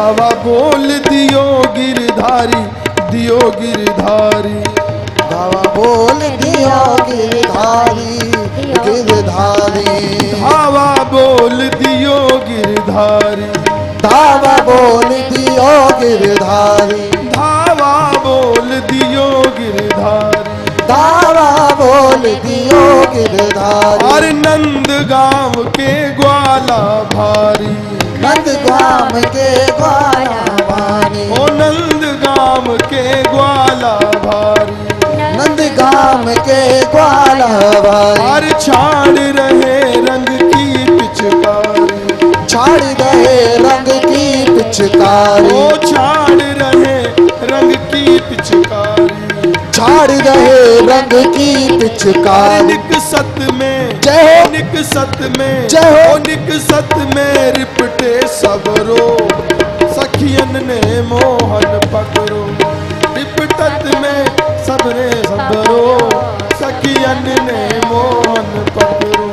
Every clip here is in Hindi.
धावा बोल दियो गिरधारी, दियो गिरधारी। धावा बोल दियो गिरधारी, गिरधारी। धावा बोल दियो गिरधारी, धावा बोल दियो गिरधारी। धावा बोल दियो गिरधारी, धावा बोल दियो गिरधारी। और नंद गांव के ग्वाला भारी, नंद गांव के ग्वाला भारी। ओ नंद गांव के ग्वाला भारी, नंद गांव के ग्वाला भारी। और छाड़ रहे रंग की पिचकारी, छाड़ रहे रंग की पिचकारी। ओ छाड़ रहे रंग की पिचकारी, छाड़ रहे रंग की पिचकारी। निकसत में जय हो, निकसत में जय हो। ओ निकसत में रिपटे सबरो, सखियन ने मोहन पकड़ो। रिपटत में सबरे सबरो, सखियन ने मोहन पकड़ो।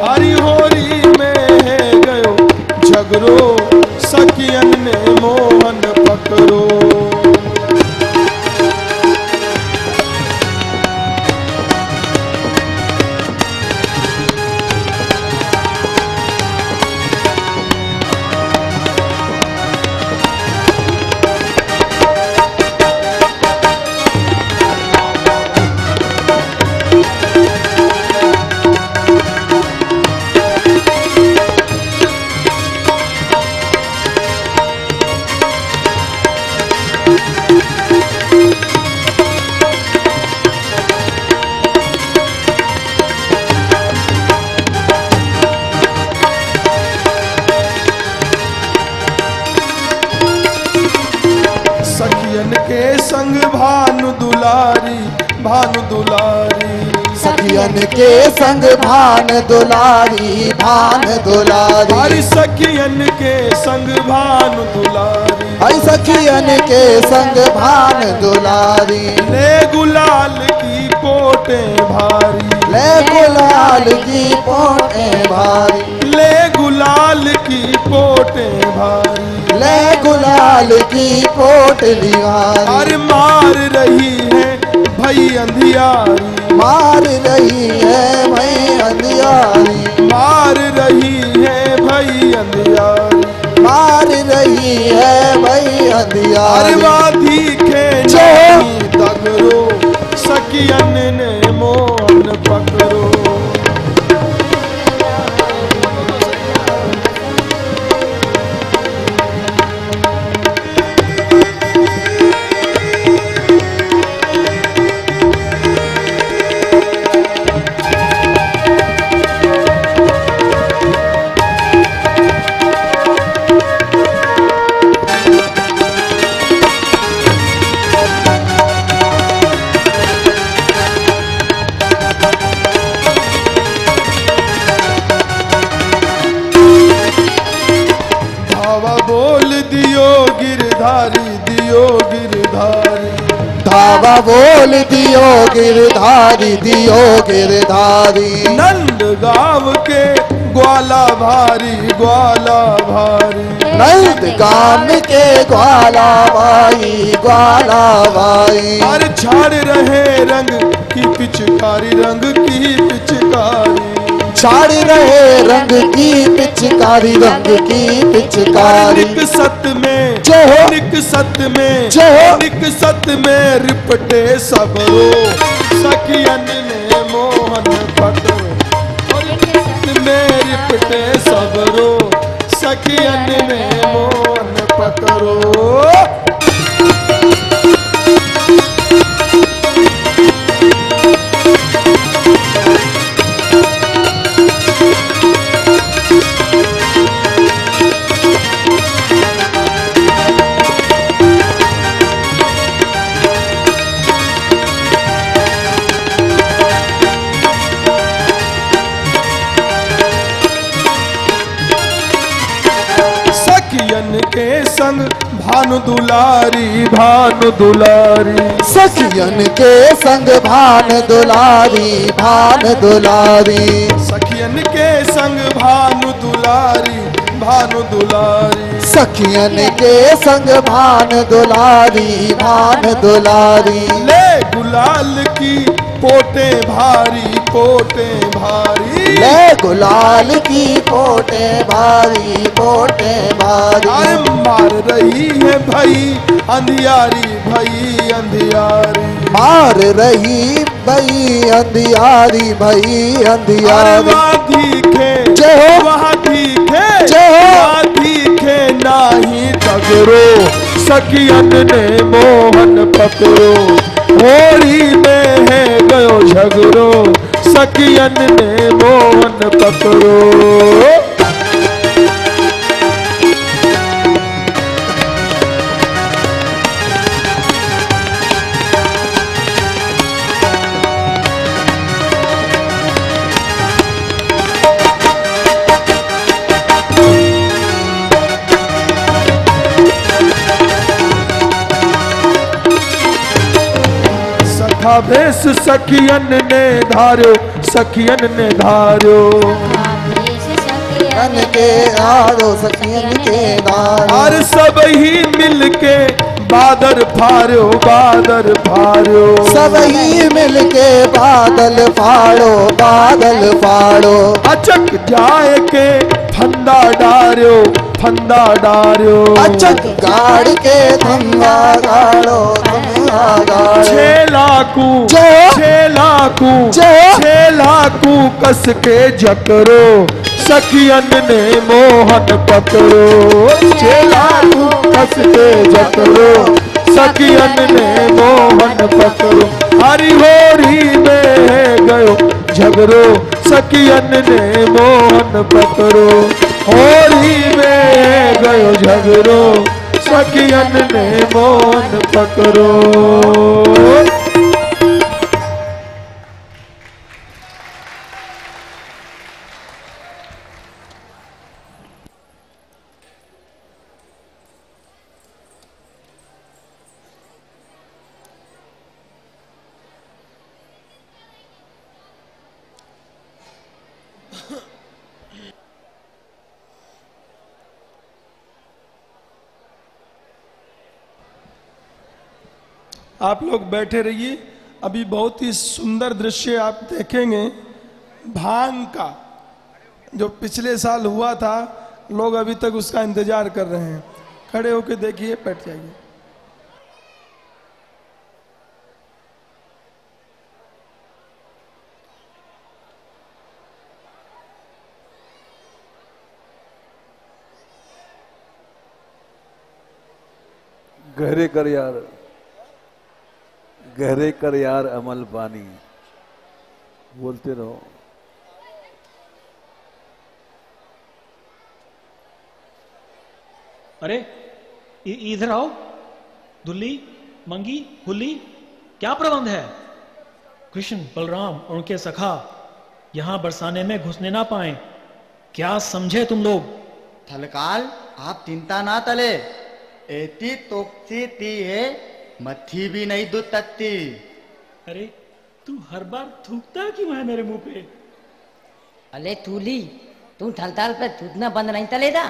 हरी होरी में है गयो झगड़ो, सखियन ने मोहन पकड़ो। सखियन के संग भानु दुलारी, भानु दुलारी। सखियन के संग भान दुलारी, भान दुलारी। हरि सखियन के संग भानु दुलारी, हई सखियन के संग भान दुलारी। ले गुलाल की पोटे भारी, ले गुलाल की पोटे भारी। ले गुलाल की पोटे भारी। ले गुलाल की पोटली भारी। और मार रही है भई अंधियारी, मार रही है भई अंधियारी। मार रही है भई अंधियारी। मार रही है भई अंधियारी। वाधी खेनी तगरो, सखियन ने मोहन पकड़ो। गिरधारी, दियो गिरधारी। धावा बोल दियो गिरधारी, दियो गिरधारी। नंद गांव के ग्वाला भारी, ग्वाला भारी। नंद गांव के ग्वाला भाई, ग्वाला भाई। और छाड़ रहे रंग की पिचकारी, रंग की पिचकारी। छाड़ रहे रंग की पिचकारी, रंग की पिचकारी। निकसत में जय हो, निकसत में जय हो। निकसत में रिपटे सबरो, सखियन ने मोहन पकड़ो। निकसत में रिपटे सबरो, सखियन ने मोहन पकड़ो। सखियन के संग भानु दुलारी, भानु दुलारी। सखियन के संग भान दुलारी, भान दुलारी। सखियन के संग भानु दुलारी, भानु दुलारी। सखियन के संग भान दुलारी, भान दुलारी। ले गुलाल की पोटे भारी, पोटे भारी। ले गुलाल की पोटे भारी, पोटे भारी। अरे मार रही है भई अंधियारी, भई अंधियारी। मार रही भई अंधियारी, भई अंधियारी। वहाँ दिखे, जय हो, वहाँ दिखे, जय हो। वहाँ दिखे नाही तगरो, सखियन ने मोहन पकड़ो। होरी में है गयो झगड़ो, सखियन ने मोहन पकड़ो। भेष सखियन ने धार्यो, सखियन ने धार्यो। सखियन के धारो, सखियन के धारो। और सब ही मिलके बादल फाड़ो, बादल फाड़ो। सब ही मिलके बादल फाड़ो, बादल फाड़ो। अचक जाए के फंदा डार्यो, फंदा डार्यो। अचक गाड़ के फंदा गाड़ो, फंदा गाड़ो। छेलाकू, जय हो, छेलाकू, जय हो। छेलाकू कस के जकरो, सखियन ने मोहन पकड़ो। छेलाकू कस के जकरो, सखियन ने मोहन पकड़ो। हरि होरी में गयो झगड़ो, सखियन ने मोहन पकड़ो। होरी में गयो झगड़ो, सखियन ने मोहन पकड़ो। आप लोग बैठे रहिए, अभी बहुत ही सुंदर दृश्य आप देखेंगे। भांग का जो पिछले साल हुआ था, लोग अभी तक उसका इंतजार कर रहे हैं। खड़े होकर देखिए, बैठ जाइए। गहरे कर यार, गहरे कर यार अमल पानी, बोलते रहो। अरे इधर आओ, दुल्ली, मंगी, हुल्ली, क्या प्रबंध है? कृष्ण, बलराम और उनके सखा यहां बरसाने में घुसने ना पाए, क्या समझे तुम लोग? थलकाल, आप चिंता ना तले, एती तोकती ती है, मत्थी भी नहीं दूध तकती। अरे तू हर बार थूकता क्यों है मेरे मुंह पे? अले तूली, तू थलताल पे थूकना बंद नहीं तलेदा?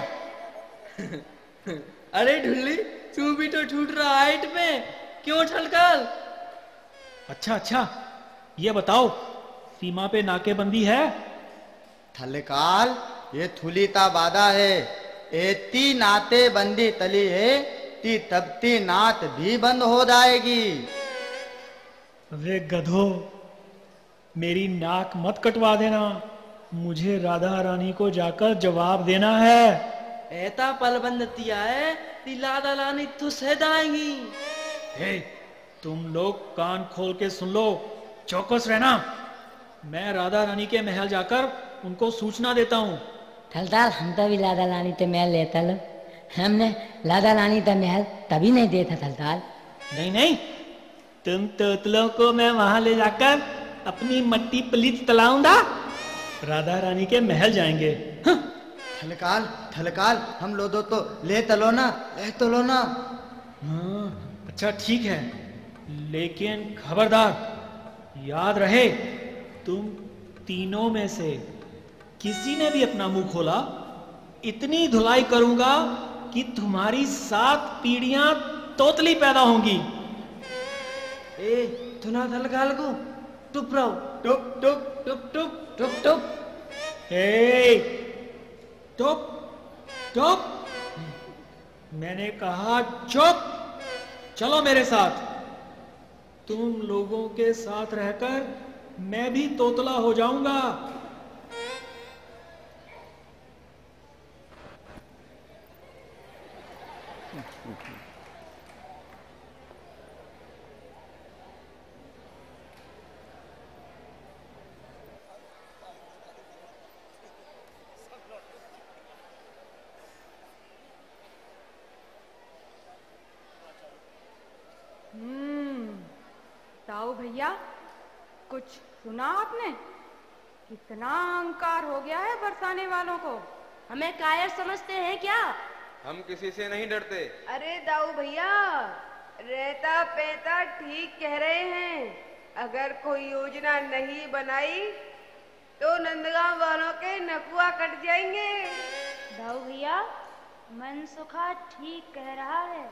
अरे ढुल्ली, तू भी तो ठूट रहा हाइट में, क्यों ठलकाल? अच्छा अच्छा, ये बताओ, सीमा पे नाकेबंदी है? थलकाल, ये थुलीता बाधा है, एती नाते बंदी तली है, ती तबती नात भी बंद हो जाएगी। वे गधो, मेरी नाक मत कटवा देना, मुझे राधा रानी को जाकर जवाब देना है। ऐता पलबंद तिया है, ती लादा लानी तुझसे जाएंगी। हे, तुम लोग कान खोल के सुन लो, चौकस रहना। मैं राधा रानी के महल जाकर उनको सूचना देता हूँ। थलताल, हम तो भी लादा लानी ते महल लेता लो, हमने लादा लानी ते महल तभी नहीं देता थलताल। नहीं नहीं, तुम तोतलों को मैं वहां ले जाकर अपनी मट्टी पलीत तलाऊंगा। राधा रानी के महल जाएंगे। हाँ। थलकाल, थलकाल, हम लोग तो ले तलो ना, ले तो लो ना। हाँ, अच्छा ठीक है, लेकिन खबरदार, याद रहे, तुम तीनों में से किसी ने भी अपना मुंह खोला इतनी धुलाई करूंगा कि तुम्हारी 7 पीढ़ियां तोतली पैदा होंगी। ए थुना थल गाल को टुप रहो, टुप टुप टुप टुप टुप टुप। ए चुप चुप, मैंने कहा चुप। चलो मेरे साथ। तुम लोगों के साथ रहकर मैं भी तोतला हो जाऊंगा। ताऊ भैया, कुछ सुना आपने? कितना अहंकार हो गया है बरसाने वालों को। हमें कायर समझते हैं क्या? हम किसी से नहीं डरते। अरे दाऊ भैया, रहता पैता ठीक कह रहे हैं। अगर कोई योजना नहीं बनाई तो नंदगांव वालों के नकुआ कट जाएंगे। दाऊ भैया, मनसुखा ठीक कह रहा है।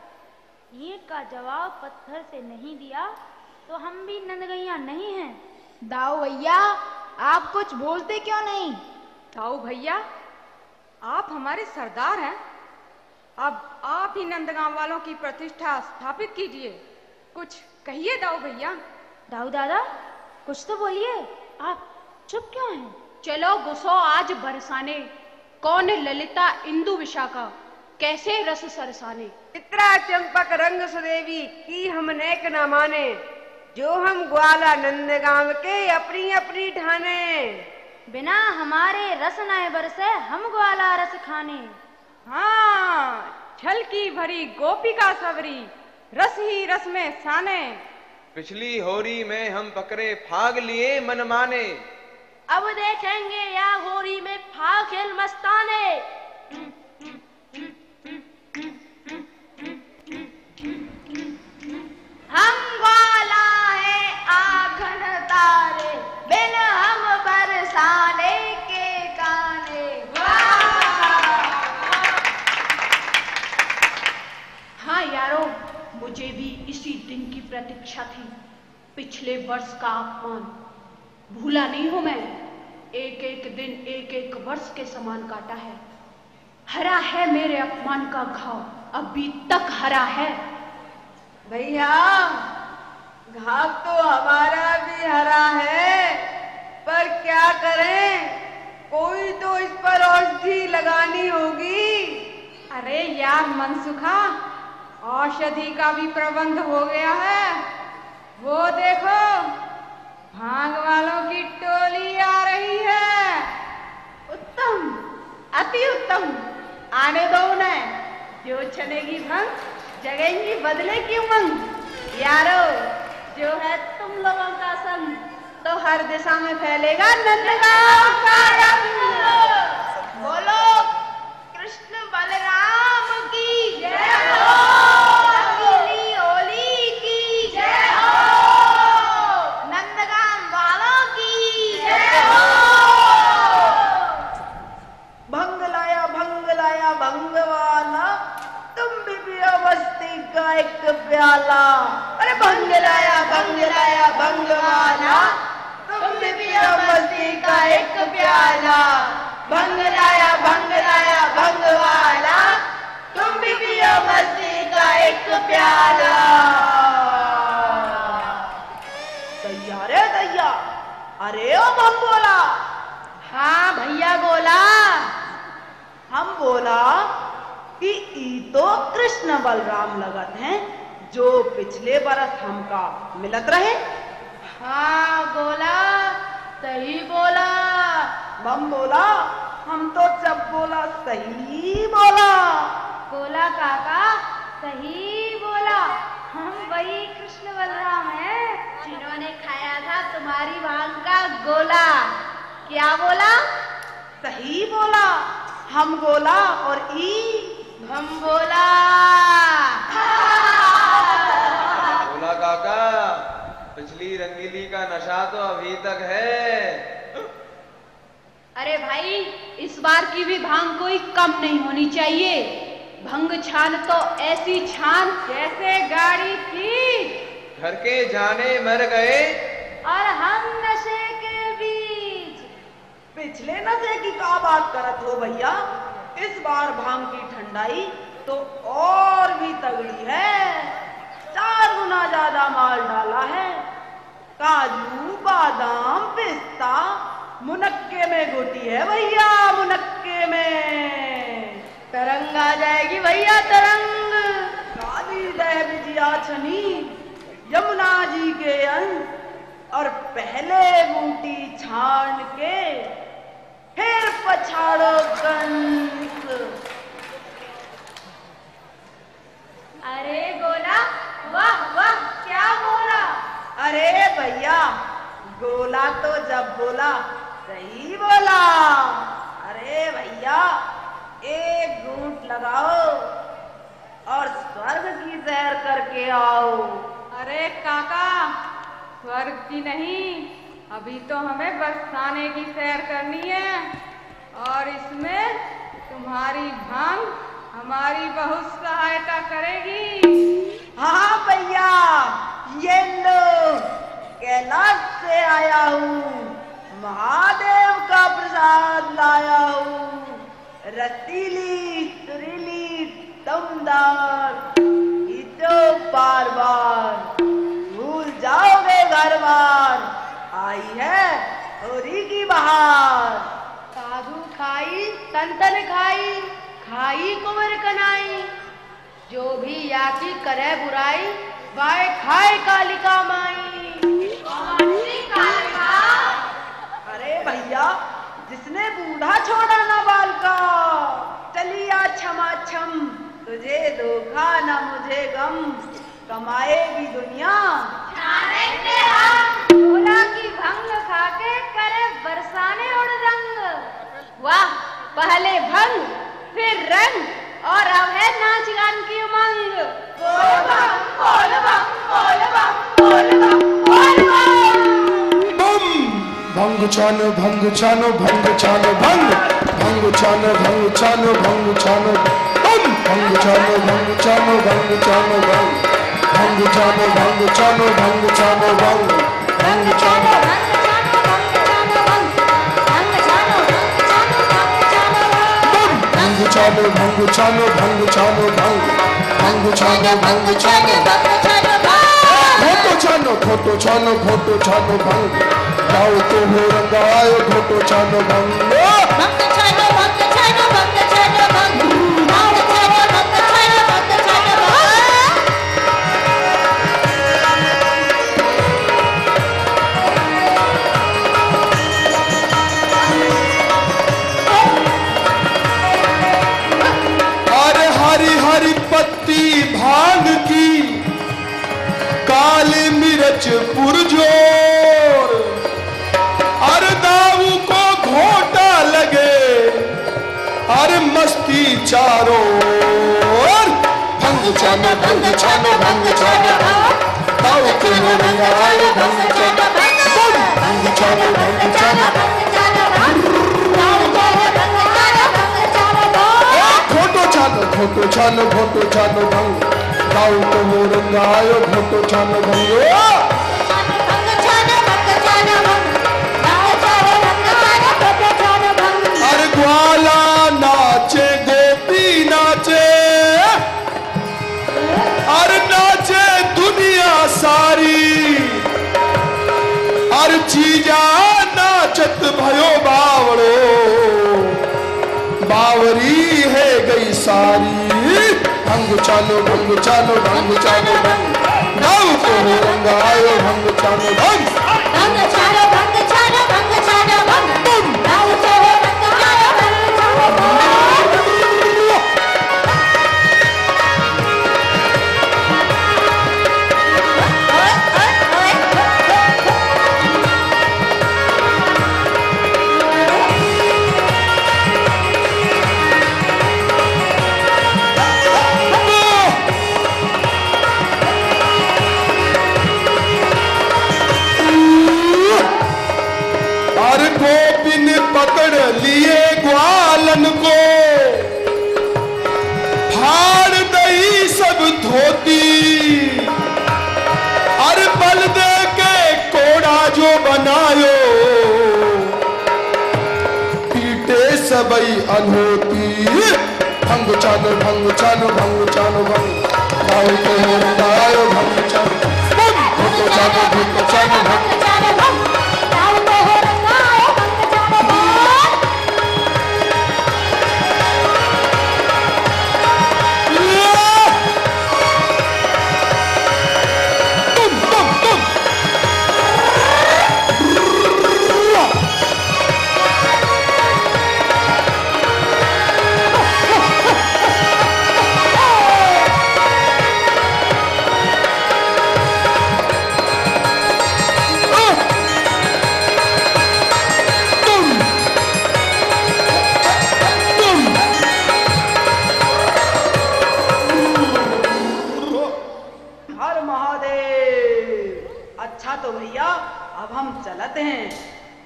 ईंट का जवाब पत्थर से नहीं दिया तो हम भी नंदगैया नहीं हैं। दाऊ भैया, आप कुछ बोलते क्यों नहीं? दाऊ भैया, आप हमारे सरदार हैं। अब आप ही नंदगांव वालों की प्रतिष्ठा स्थापित कीजिए। कुछ कहिए दाऊ भैया। दाऊ दादा, कुछ तो बोलिए। आप चुप क्यों हैं? चलो गुस्सो आज बरसाने। कौन ललिता इंदु विशाखा, कैसे रस सरसाने। चित्रा चंपक रंग सुदेवी की हम नेक न माने। जो हम ग्वाला नंदगांव के अपनी अपनी ठाने। बिना हमारे रस न बरसे हम ग्वाला रस खाने। हाँ, छल की भरी गोपिका सबरी, रस ही रस में साने। पिछली होरी में हम पकड़े फाग लिए मन माने। अब देखेंगे या होरी में फाग खेल मस्ताने। हम ग्वाला है आंगन तारे, बिन हम बरसाने के गाने। हाँ यारो, मुझे भी इसी दिन की प्रतीक्षा थी। पिछले वर्ष का अपमान भूला नहीं हूं मैं। एक एक दिन एक एक वर्ष के समान काटा है। हरा है मेरे अपमान का घाव, अभी तक हरा है। भैया, घाव तो हमारा भी हरा है, पर क्या करें, कोई तो इस पर औषधि लगानी होगी। अरे यार मनसुखा, औषधि का भी प्रबंध हो गया है। वो देखो, भांग वालों की टोली आ रही है। उत्तम, अति उत्तम, आने दो उन्हें। जो छनेगी भंग, जगेंगी बदले की उमंग। यारो, जो है तुम लोगों का संग, तो हर दिशा में फैलेगा नंदगांव का रंग। बोलो कृष्ण बलराम की जय हो। रंगीली होली की जय हो। नंदगांव वालों की जय हो। भंग लाया भंग वाला, तुम भी पियो मस्ती का एक प्याला। अरे भंग लाया भंग वाला, तुम भी पियो मस्ती का एक प्याला। भंग लाया भंग वाला, तुम भी पियो मस्ती का एक प्याला। दैया रे दैया, अरे ओ भंगोला। हाँ भैया बोला। हम बोला कि ई तो कृष्ण बलराम लगत हैं, जो पिछले बरस हमका मिलत रहे। हाँ बोला, सही बोला। बम बोला, हम तो जब बोला सही बोला। बोला काका, सही बोला। हम वही कृष्ण बलराम हैं जिन्होंने खाया था तुम्हारी भांग का गोला। क्या बोला? सही बोला। हम बोला और ई हम बोला। बोला काका, पिछली रंगीली का नशा तो अभी तक है। अरे भाई, इस बार की भी भांग कोई कम नहीं होनी चाहिए। भंग छान तो ऐसी छान जैसे गाड़ी की घर के जाने मर गए और हम नशे के बीच। पिछले नशे की क्या बात करत हो भैया, इस बार भांग की ठंडाई तो और भी तगड़ी है। 4 गुना ज्यादा माल डाला है। काजू, बादाम, पिस्ता मुनक्के में घुटी है भैया, मुनक्के में। तरंग आ जाएगी भैया, तरंग। काली दह बिजिया छनी यमुना जी के अंश और पहले बूटी छान के फिर पछाड़ो कंस। अरे गोला, वाह वाह क्या बोला। अरे भैया, गोला तो जब बोला सही बोला। अरे भैया, एक घूंट लगाओ और स्वर्ग की सैर करके आओ। अरे काका, स्वर्ग की नहीं, अभी तो हमें बरसाने की सैर करनी है। और इसमें तुम्हारी भांग हमारी बहुत सहायता करेगी। हाँ भैया, ये लो, कैलाश से आया हूँ, महादेव का प्रसाद लाया हूँ। रसीली सुरीली दमदार खींचो बार बार, भूल जाओगे घर बार। आई है होली की बहार। साधु खाई संतन खाई, खाई कुंवर कनाई। जो भी याकी करे बुराई, बाय खाए कालिका माई। अरे भैया, जिसने बूढ़ा छोड़ा ना बाल का, चलिया क्षमा छम, तुझे धोखा ना मुझे गम, कमाएगी दुनिया गोला की भंग खाके करे बरसाने उड़ रंग। वाह, पहले भंग फिर रंग और अब है नाच गान की उमंग। बोल बम, बोल बम, बोल बम, बोल बम, बोल बम। भंग छानो भंग छानो भंग छानो भंग, भंग छानो भंग छानो भंग छानो भंग, भंग छानो भंग छानो भंग छानो भंग, भंग छानो भंग छानो भंग छानो भंग, भंग छानो भंग छानो भंग छानो भंग छानो भंग, भंग छानो भंग छानो भंग छानो भंग, घोटो छानो घोटो छानो भंग, गाओ तो हो रंग आयो घोटो छानो भंग। भंग छानो भंग छानो भंग छानो भंग, भंग छानो भंग छानो भंग छानो भंग। अरे हरी हरी पत्ती भांग की, काली मिर्च पुरजोर, अरे दाऊ को घोटा लगे, अरे मस्ती चारों ओर। भंग छानो भंग छानो भंग छानो दाऊ को हो रंग आयो भंग छानो भंग, भंग छानो भंग छानो घोटो छानो घोटो छानो भंग, गाओ तो हो रंग आयो घोटो छानो भंग। अरे ग्वाला नाचे गोपी नाचे, अरे नाचे दुनिया सारी, अरे चीजा नाचत भयो बावड़ो, बावरी है गई सारी। भंग छानो भंग छानो भंग छानो भंग, गाओ तो हो रंग आयो भंग छानो भंग, भंग छानो भंग छानो भंग छानो भंग, गाओ तो हो रंग आयो भंग छानो भंग। कहिए ग्वालन को फाड़ दई सब धोती, अरे बल दे के कोड़ा जो बनायो पीटे सबई अनहोती। भंग चन भंग चन भंग चन भंग गाओ के रंगायो भंग चन भंग चन भंग चन भंग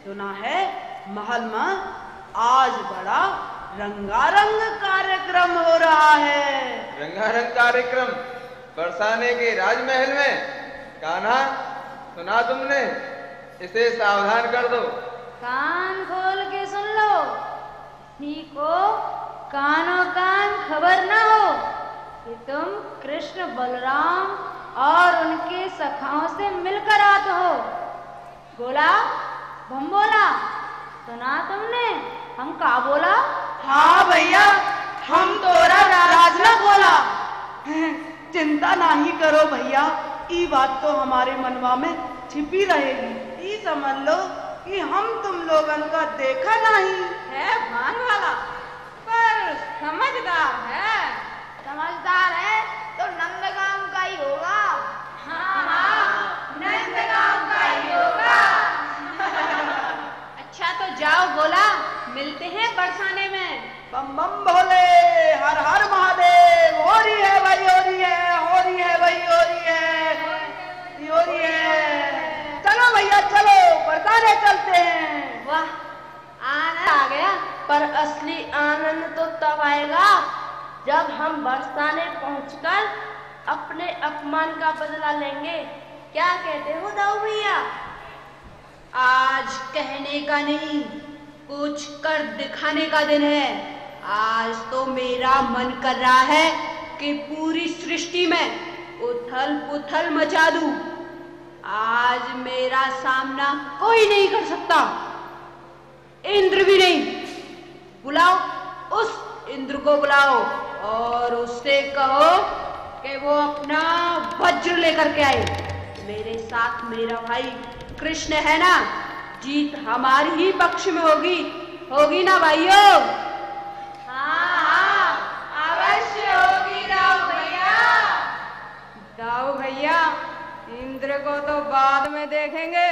सुना है महल में आज बड़ा रंगारंग कार्यक्रम हो रहा है। रंगारंग कार्यक्रम बरसाने के राजमहल में? कान्हा सुना तुमने? इसे सावधान कर दो। कान खोल के सुन लो, को कानों कान खबर ना हो कि तुम कृष्ण बलराम और उनके सखाओं से मिलकर आते हो। बोला भंबोला, सुना तुमने हम का बोला? हाँ भैया, हम तोरा राजना बोला। चिंता नहीं करो भैया, ये बात तो हमारे मनवा में छिपी रहेगी। ये समझ लो कि हम तुम लोगन का देखा नहीं है। भान वाला पर समझदार है। समझदार है तो नंदगांव का ही होगा। हाँ, नंदगांव का ही होगा। अच्छा तो जाओ बोला, मिलते हैं बरसाने में। बम बम भोले, हर हर महादेव। हो रही है भाई, हो रही है, हो रही है भाई, हो रही है, हो रही है। चलो भैया चलो, बरसाने चलते हैं। वाह, आनंद आ गया। पर असली आनंद तो तब आएगा जब हम बरसाने पहुंचकर अपने अपमान का बदला लेंगे। क्या कहते हो दाऊ भैया? आज कहने का नहीं, कुछ कर दिखाने का दिन है। आज तो मेरा मन कर रहा है कि पूरी सृष्टि में उथल पुथल मचा दूं। आज मेरा सामना कोई नहीं कर सकता, इंद्र भी नहीं। बुलाओ, उस इंद्र को बुलाओ और उससे कहो कि वो अपना वज्र लेकर के आए। मेरे साथ मेरा भाई कृष्ण है ना, जीत हमारी ही पक्ष में होगी। होगी ना भाइयों? हाँ, अवश्य होगी दाऊ भैया। दाऊ भैया, इंद्र को तो बाद में देखेंगे,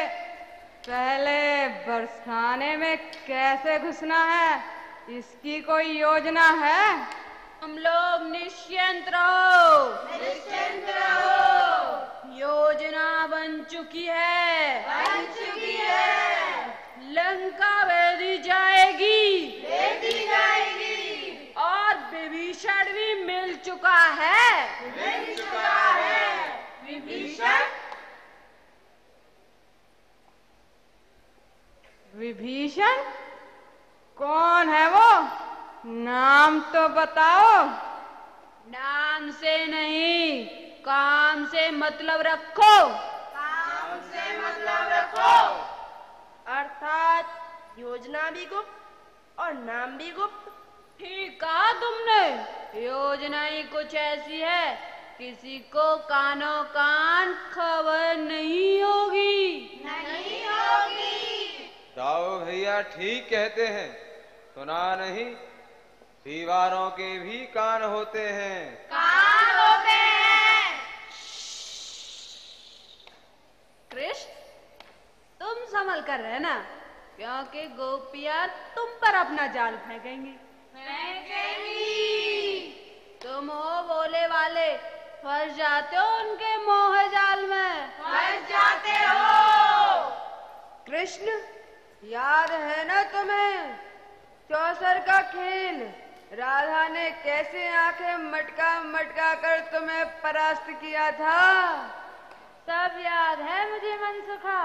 पहले बरसाने में कैसे घुसना है इसकी कोई योजना है? हम लोग निश्चिंत रहो, निश्चिंत रहो। योजना बन चुकी है, बन चुकी है। लंका वेदी जाएगी, वेदी जाएगी। और विभीषण भी मिल चुका है, मिल चुका है। विभीषण? विभीषण कौन है वो? नाम तो बताओ। नाम से नहीं, काम से मतलब रखो। काम से मतलब रखो। अर्थात योजना भी गुप्त और नाम भी गुप्त। ठीक कहा तुमने। योजना ही कुछ ऐसी है, किसी को कानों कान खबर नहीं होगी। नहीं होगी। दाऊ भैया ठीक कहते हैं। सुना नहीं, दीवारों के भी कान होते हैं। कान होते हैं। कृष्ण, तुम संभल कर रहना, क्योंकि गोपियां तुम पर अपना जाल फेंकेंगी। तुम हो बोले वाले, फंस जाते हो उनके मोह जाल में। फंस जाते हो। कृष्ण, याद है ना तुम्हें चौसर का खेल, राधा ने कैसे आंखें मटका मटका कर तुम्हें परास्त किया था? सब याद है मुझे मनसुखा।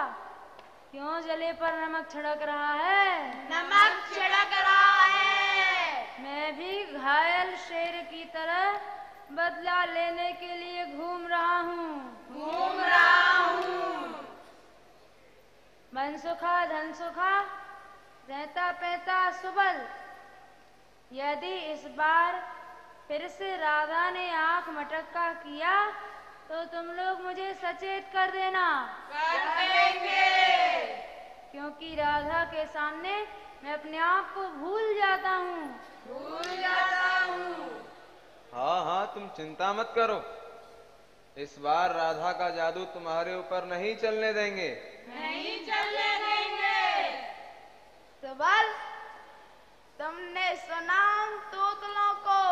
क्यों जले पर नमक छिड़क रहा है? नमक छिड़क रहा है। मैं भी घायल शेर की तरह बदला लेने के लिए घूम रहा हूँ। मनसुखा धनसुखा रहता पैता सुबल, यदि इस बार फिर से राधा ने आंख मटका किया तो तुम लोग मुझे सचेत कर देना। कर देंगे। क्योंकि राधा के सामने मैं अपने आप को भूल जाता हूँ। हाँ हाँ, तुम चिंता मत करो। इस बार राधा का जादू तुम्हारे ऊपर नहीं चलने देंगे। नहीं चलने देंगे। सुबल, तुमने सुना तोतलों को?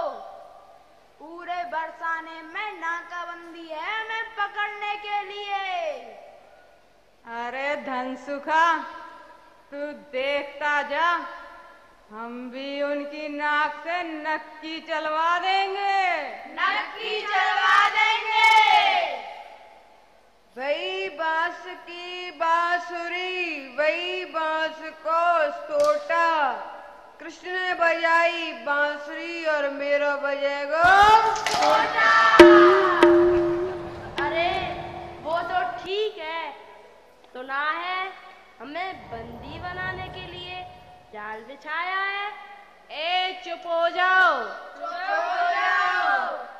पूरे बरसाने में नाकाबंदी है हमें पकड़ने के लिए। अरे धनसुखा, तू देखता जा, हम भी उनकी नाक से नक्की चलवा देंगे। नक्की चलवा देंगे। वही बांस की बांसुरी, वही बांस को सोटा, कृष्ण ने बजाई बांसुरी और मेरा बजेगा सोटा। अरे वो तो ठीक है, सुना है हमें बंदी बनाने के लिए जाल बिछाया है। ए चुप हो जाओ। चुप हो जाओ।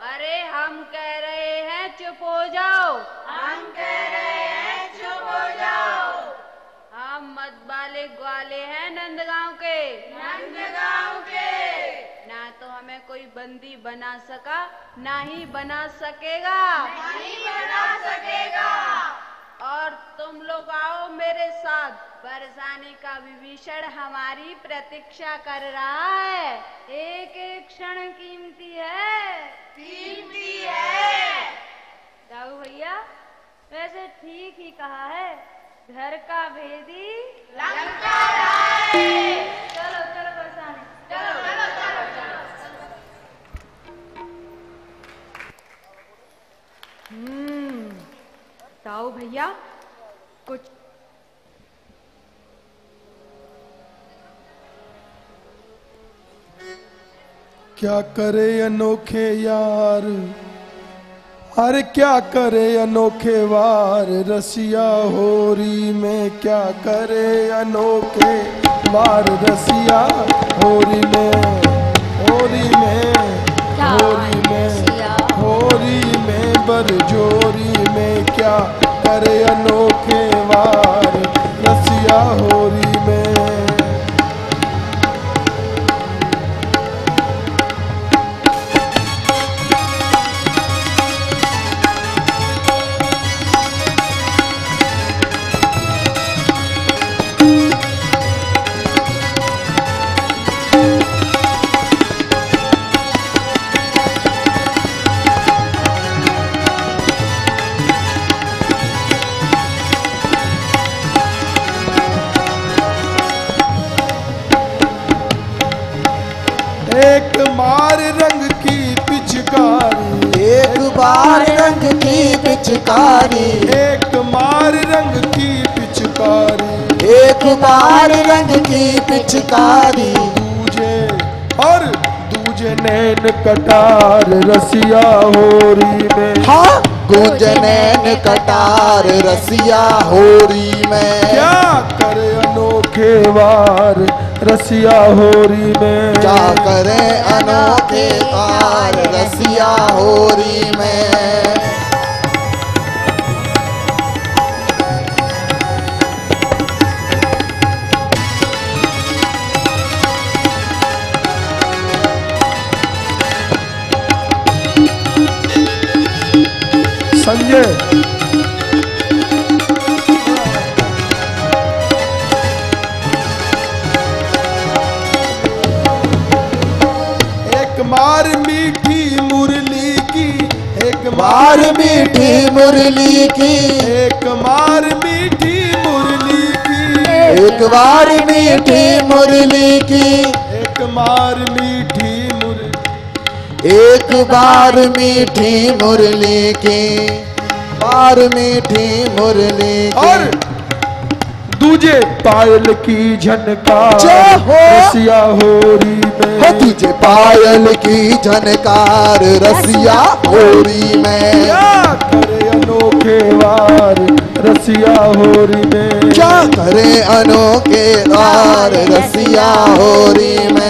अरे हम कह रहे हैं चुप हो जाओ। हम कह रहे हैं चुप हो जाओ। हम मत वाले ग्वाले हैं नंदगांव के। नंदगांव के। ना तो हमें कोई बंदी बना सका, ना ही बना सकेगा। नहीं बना सकेगा। और तुम लोग आओ मेरे साथ, बरसाने का विभीषण हमारी प्रतीक्षा कर रहा है। एक एक क्षण कीमती है। कीमती है। दाऊ भैया, वैसे ठीक ही कहा है, घर का भेदी लंका राय। चलो चलो बरसाने, चलो चलो चलो चलो। ताऊ भैया, कुछ क्या करे अनोखे यार, अरे क्या करे अनोखे वार, रसिया होरी में क्या करे अनोखे वार, रसिया होरी में, होरी में, होरी में, होरी में, बरजोरी में क्या करे अनोखे वार, रसिया होरी में। एक बार रंग की पिचकारी, एक बार रंग की पिचकारी, एक बार रंग की पिचकारी, एक बार रंग की पिचकारी, दूजे और दूजे नैन कटार, रसिया होरी में। हाँ, गुंजनैन कटार, रसिया होरी में क्या करे अनोखे वार, रसिया होरी में। क्या करे अनोखे वार, रसिया होरी में। संजय, एक बार मीठी मुरली की, एक बार मीठी मुरली की, एक बार मीठी मुरली की, एक बार मीठी मुरली की, एक मार मीठी मुरली, एक बार मीठी मुरली की, बार मीठी मुरली की। और दूजे पायल की झनकार हो रसिया होरी में, हो तुझे पायल की झनकार रसिया होरी में। क्या करे अनोखे वार रसिया होरी में, क्या करे अनोखे वार रसिया होरी में।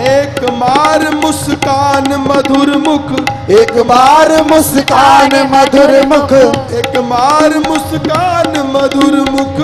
एक बार मुस्कान मधुर मुख, एक बार मुस्कान मधुर मुख, एक बार मुस्कान मधुर मुख,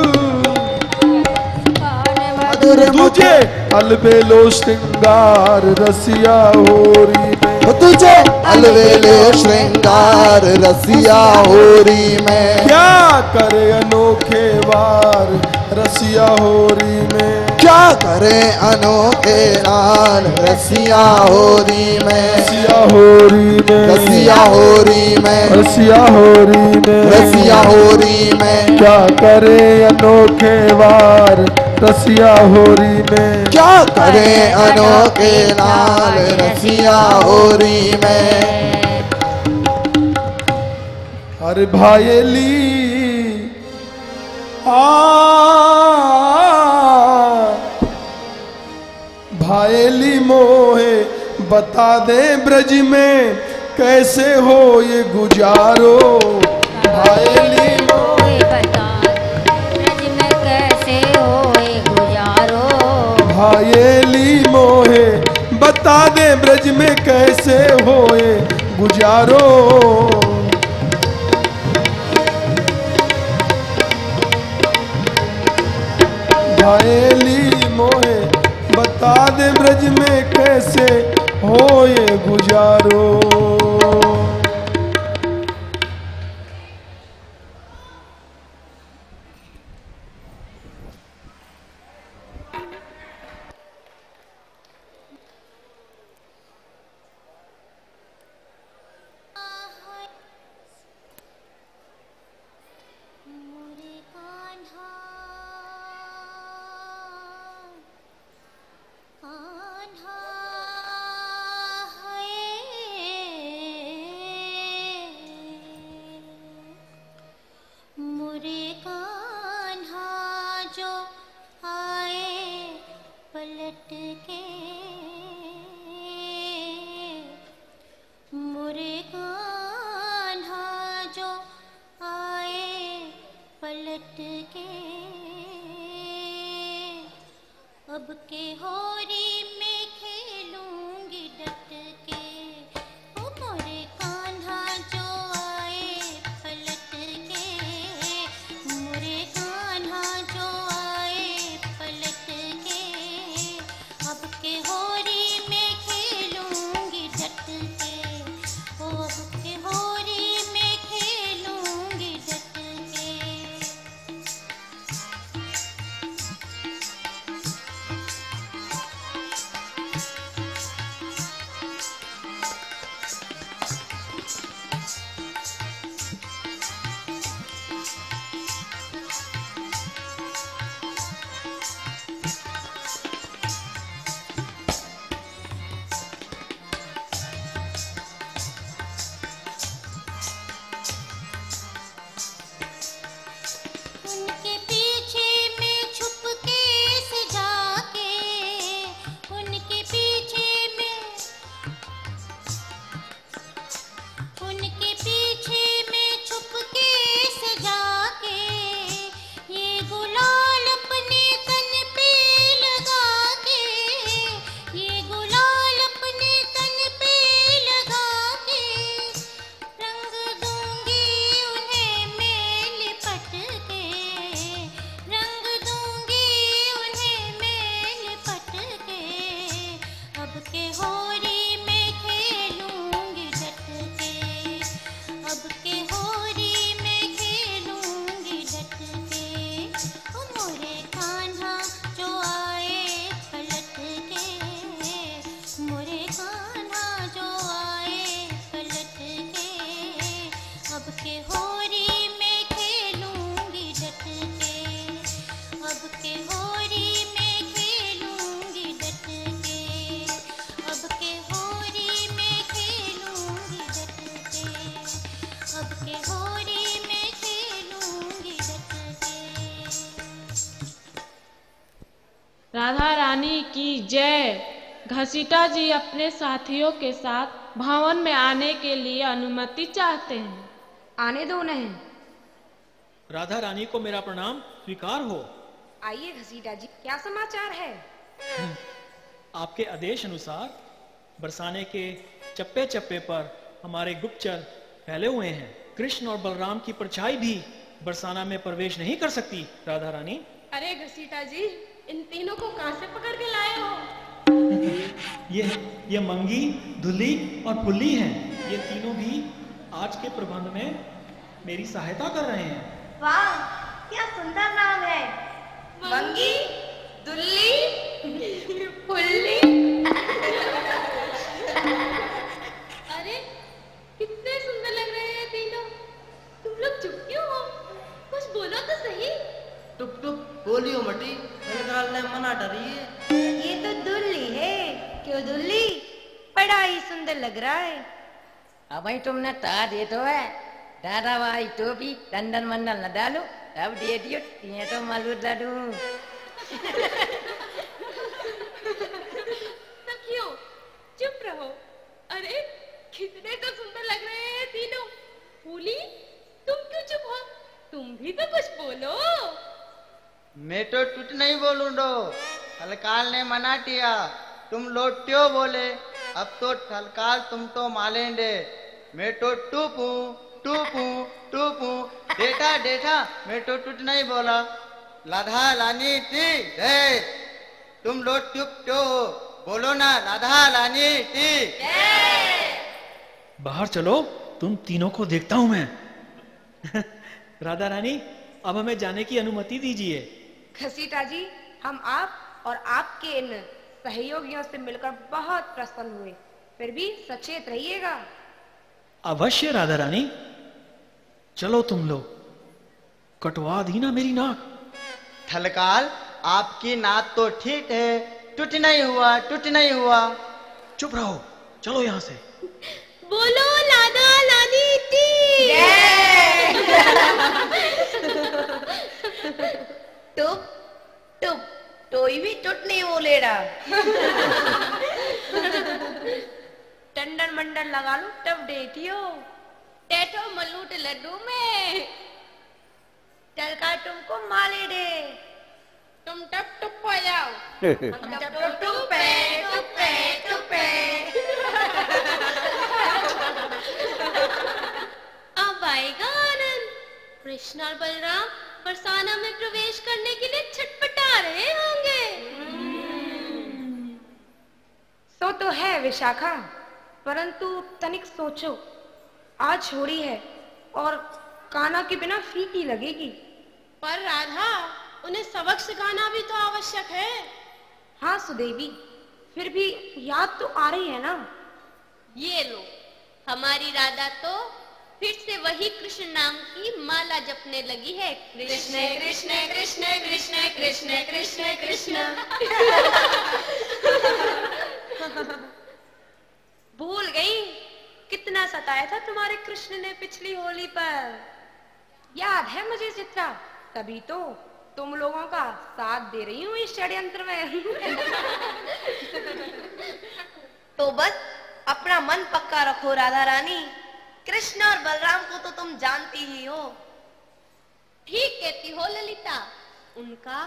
मधुर मुख। तुझे अलबेलो श्रृंगार रसिया होरी में, तुझे अलबेलो श्रृंगार रसिया होरी में। क्या करे अनोखे वार रसिया होरी में, क्या करे अनोखे नाल रसिया होरी में। रसिया होरी में, रसिया होरी में, रसिया होरी में, रसिया होरी में। क्या करे अनोखे वार रसिया होरी में, क्या करे अनोखे नाल रसिया होरी में। अरे भाईली भाईली मोहे बता दे ब्रज में कैसे हो ये गुजारो। भाईली मोहे बता ब्रज में कैसे हो ये गुजारो। भाईली मोहे बता दे ब्रज में कैसे हो ये गुजारो। भाईली मोहे बता दे ब्रज में कैसे हो ये गुजारो। अब के होरी में खेलूंगी डट के, ओ मोरे कान्हा जो आए पलट के, मोरे कान्हा जो आए पलट के। अब के होरी में खेलूंगी डट के, ओ अब के होरी में खेलूंगी डट के। राधा रानी की जय। घसीटा जी अपने साथियों के साथ भवन में आने के लिए अनुमति चाहते हैं। आने दो उन्हें। राधा रानी को मेरा प्रणाम स्वीकार हो। आइए घसीटा जी, क्या समाचार है? आपके आदेश अनुसार बरसाने के चप्पे चप्पे पर हमारे गुप्तचर फैले हुए हैं। कृष्ण और बलराम की परछाई भी बरसाना में प्रवेश नहीं कर सकती। राधा रानी, अरे घसीटा जी, इन तीनों को कहां से पकड़ के लाए हो? ये मंगी, धुली और फुल्ली हैं। ये तीनों भी आज के प्रबंध में मेरी सहायता कर रहे हैं। वाह, क्या सुंदर नाम है। मंगी, दुल्ली, फुल्ली। अरे कितने सुंदर लग रहे हैं तीनों। तुम लोग चुप क्यों हो? कुछ बोलो तो सही। टुप टुप बोलियो मटी, ने मना डरी है। ये तो दुल्ली है। क्यों दुल्ली? बड़ा ही सुंदर लग रहा है। अब भाई तुमने ता दे तो है, दादा भाई टोपी टंडन मंडल न डालो, अब दे दियो, ये तो मालूम लाडू। तो क्यों चुप रहो? अरे कितने तो सुंदर लग रहे हैं तीनों। फूली, तुम क्यों चुप हो? तुम भी तो कुछ बोलो। मैं तो टूट नहीं बोलूंडो, थलकाल ने मना किया, तुम लोट्यो बोले, अब तो थलकाल तुम तो मालेंगे। मैं तो टूपू टूपू टूपू डेटा डेटा, मैं तो टूट नहीं बोला। राधा रानी की जय। तुम लोग चुप क्यों हो? बोलो ना, राधा रानी की जय। बाहर चलो, तुम तीनों को देखता हूं मैं। राधा रानी, अब हमें जाने की अनुमति दीजिए। घसीटा जी, हम आप और आपके इन सहयोगियों से मिलकर बहुत प्रसन्न हुए। फिर भी सचेत रहिएगा। अवश्य राधा रानी, चलो तुम लोग, कटवा दी ना मेरी नाक। थलकाल, आपकी नाक तो ठीक है, टूट नहीं हुआ, टूट नहीं हुआ। चुप रहो, चलो यहाँ से। बोलो राधा रानी की टुप टुप टोई भी टूट नहीं बोलेगा। टंडन मंडन लगा लो, तब डेटियो टेटो मलूट लड्डू में चलका तुमको माले दे। तुम टप टुप हो जाओ। हम टप टुपे टुपे टुपे। अब आएगा आनंद। कृष्ण और बलराम बरसाना में प्रवेश करने के लिए छटपटा रहे होंगे। सो तो है विशाखा, परंतु तनिक सोचो, आज होली है और कान्हा के बिना फीकी लगेगी। पर राधा, उन्हें सबक सिखाना भी तो आवश्यक है। हाँ सुदेवी, फिर भी याद तो आ रही है ना। ये लो, हमारी राधा तो फिर से वही कृष्ण नाम की माला जपने लगी है। कृष्ण कृष्ण कृष्ण कृष्ण कृष्ण कृष्ण कृष्ण। भूल गई, कितना सताया था तुम्हारे कृष्ण ने पिछली होली पर। याद है मुझे चित्रा, तभी तो तुम लोगों का साथ दे रही हूँ इस षड्यंत्र में। तो बस अपना मन पक्का रखो राधा रानी, कृष्ण और बलराम को तो तुम जानती ही हो। ठीक कहती हो ललिता, उनका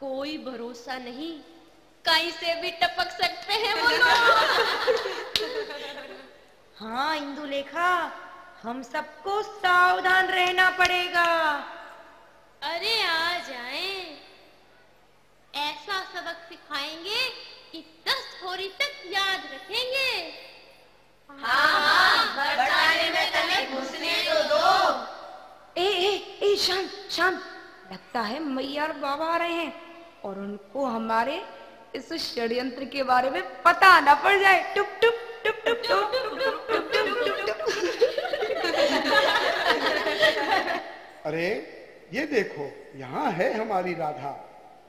कोई भरोसा नहीं, कहीं से भी टपक सकते हैं वो लोग। हाँ इंदुलेखा, हम सबको सावधान रहना पड़ेगा। अरे आ जाएं, ऐसा सबक सिखाएंगे कि 10 होली तक याद रखेंगे। हाँ, बरसाने में तने घुसने तो दो। ए शांत शांत, लगता है मैया और बाबा आ रहे हैं और उनको हमारे इस षड्यंत्र के बारे में पता ना पड़ जाए। टुप टुप टुप टुप टुप टुप टुप टुप। अरे ये देखो, यहाँ है हमारी राधा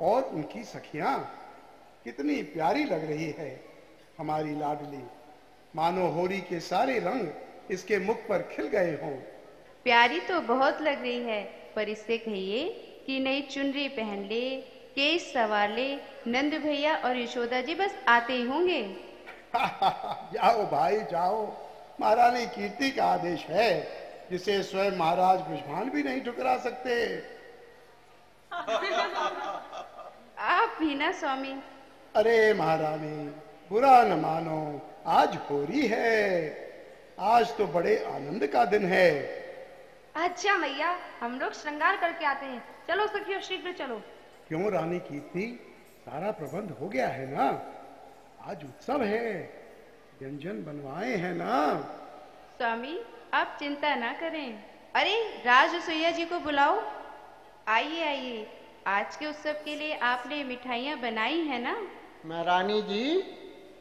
और उनकी सखियां। कितनी प्यारी लग रही है हमारी लाडली, मानो होली के सारे रंग इसके मुख पर खिल गए हों। प्यारी तो बहुत लग रही है, पर इससे कहिए कि नई चुनरी पहन ले, कि इस सवाले नंद भैया और यशोदा जी बस आते ही होंगे। जाओ भाई जाओ, महारानी कीर्ति का आदेश है जिसे स्वयं महाराज बृषभान भी नहीं ठुकरा सकते। आप भी ना स्वामी। अरे महारानी बुरा न मानो, आज होरी है, आज तो बड़े आनंद का दिन है। अच्छा भैया, हम लोग श्रृंगार करके आते हैं। चलो सखियों शीघ्र चलो। क्यों रानी कीर्ति, सारा प्रबंध हो गया है ना? आज उत्सव है, व्यंजन बनवाए हैं ना? स्वामी आप चिंता ना करें। अरे राज रसोइया जी को बुलाओ। आइए आइए, आज के उत्सव के लिए आपने मिठाइयाँ बनाई है ना? महारानी जी,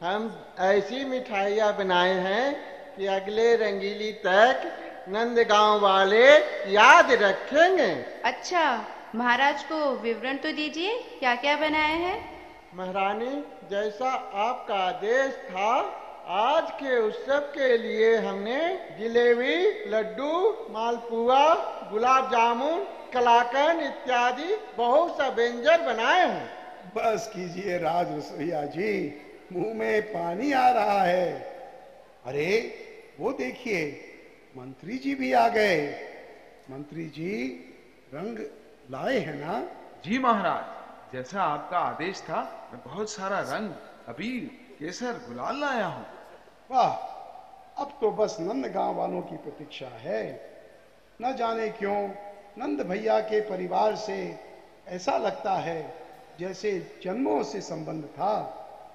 हम ऐसी मिठाइयाँ बनाए हैं कि अगले रंगीली तक नंदगांव वाले याद रखेंगे। अच्छा, महाराज को विवरण तो दीजिए, क्या क्या बनाया है? महारानी, जैसा आपका आदेश था, आज के उत्सव के लिए हमने जिलेबी, लड्डू, मालपुआ, गुलाब जामुन, कलाकंद इत्यादि बहुत सा व्यंजन बनाए हैं। बस कीजिए राज रसोइया जी, मुंह में पानी आ रहा है। अरे वो देखिए, मंत्री जी भी आ गए। मंत्री जी रंग लाए हैं ना? जी महाराज, जैसा आपका आदेश था, मैं बहुत सारा रंग, अबीर, केसर, गुलाल लाया हूँ। वाह, अब तो बस नंदगांव वालों की प्रतीक्षा है। न जाने क्यों नंद भैया के परिवार से ऐसा लगता है जैसे जन्मों से संबंध था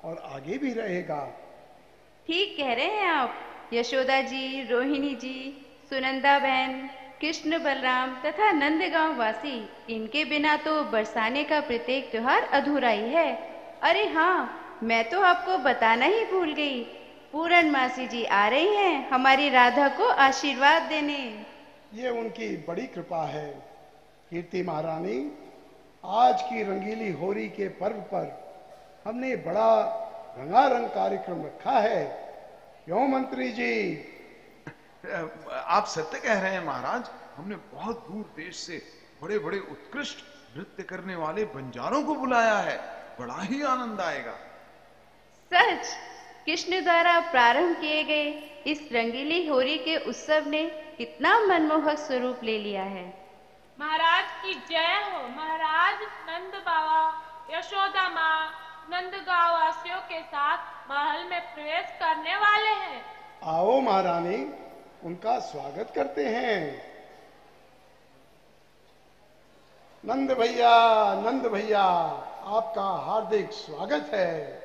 और आगे भी रहेगा। ठीक कह रहे हैं आप। यशोदा जी, रोहिणी जी, सुनंदा बहन, कृष्ण बलराम तथा नंदगांव वासी, इनके बिना तो बरसाने का प्रत्येक त्योहार अधूरा ही है। अरे हाँ, मैं तो आपको बताना ही भूल गई, पूर्णमासी जी आ रही हैं हमारी राधा को आशीर्वाद देने। ये उनकी बड़ी कृपा है। कीर्ति महारानी, आज की रंगीली होरी के पर्व पर हमने बड़ा रंगारंग कार्यक्रम रखा है। क्यों मंत्री जी? आप सत्य कह रहे हैं महाराज, हमने बहुत दूर देश से बड़े बड़े उत्कृष्ट नृत्य करने वाले बंजारों को बुलाया है, बड़ा ही आनंद आएगा। सच, कृष्ण द्वारा प्रारंभ किए गए इस रंगीली होरी के उत्सव ने कितना मनमोहक स्वरूप ले लिया है। महाराज की जय हो। महाराज नंद बाबा, यशोदा माँ नंदगांव वासियों के साथ महल में प्रवेश करने वाले हैं। आओ महारानी, उनका स्वागत करते हैं। नंद भैया, आपका हार्दिक स्वागत है।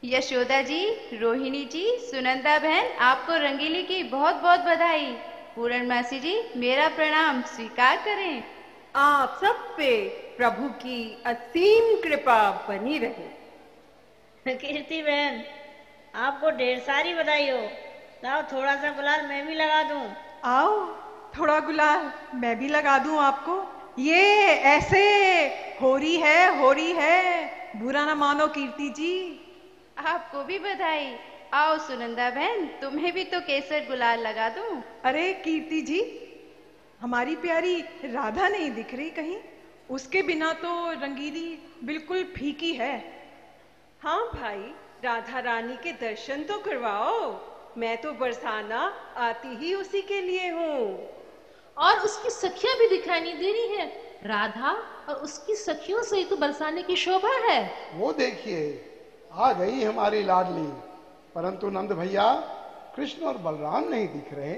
यशोदा जी, रोहिणी जी, सुनंदा बहन, आपको रंगीली की बहुत बहुत बधाई। पूर्णमासी जी, मेरा प्रणाम स्वीकार करें। आप सब पे प्रभु की असीम कृपा बनी रहे। कीर्ति बहन, आपको ढेर सारी बधाई हो। लाओ थोड़ा सा गुलाल मैं भी लगा दूं। आओ थोड़ा गुलाल मैं भी लगा दूं आपको। ये ऐसे होरी है, बुरा ना मानो कीर्ति जी। आपको भी बधाई। आओ सुनंदा बहन, तुम्हें भी तो केसर गुलाल लगा दूं। अरे कीर्ति जी, हमारी प्यारी राधा नहीं दिख रही कहीं? उसके बिना तो रंगीली बिल्कुल फीकी है। हाँ भाई, राधा रानी के दर्शन तो करवाओ। मैं तो बरसाना आती ही उसी के लिए हूँ। और उसकी सखियां भी दिखाई नहीं दे रही है। राधा और उसकी सखियों से ही तो बरसाने की शोभा है। वो देखिए, आ गई हमारी लाडली। परंतु नंद भैया, कृष्ण और बलराम नहीं दिख रहे।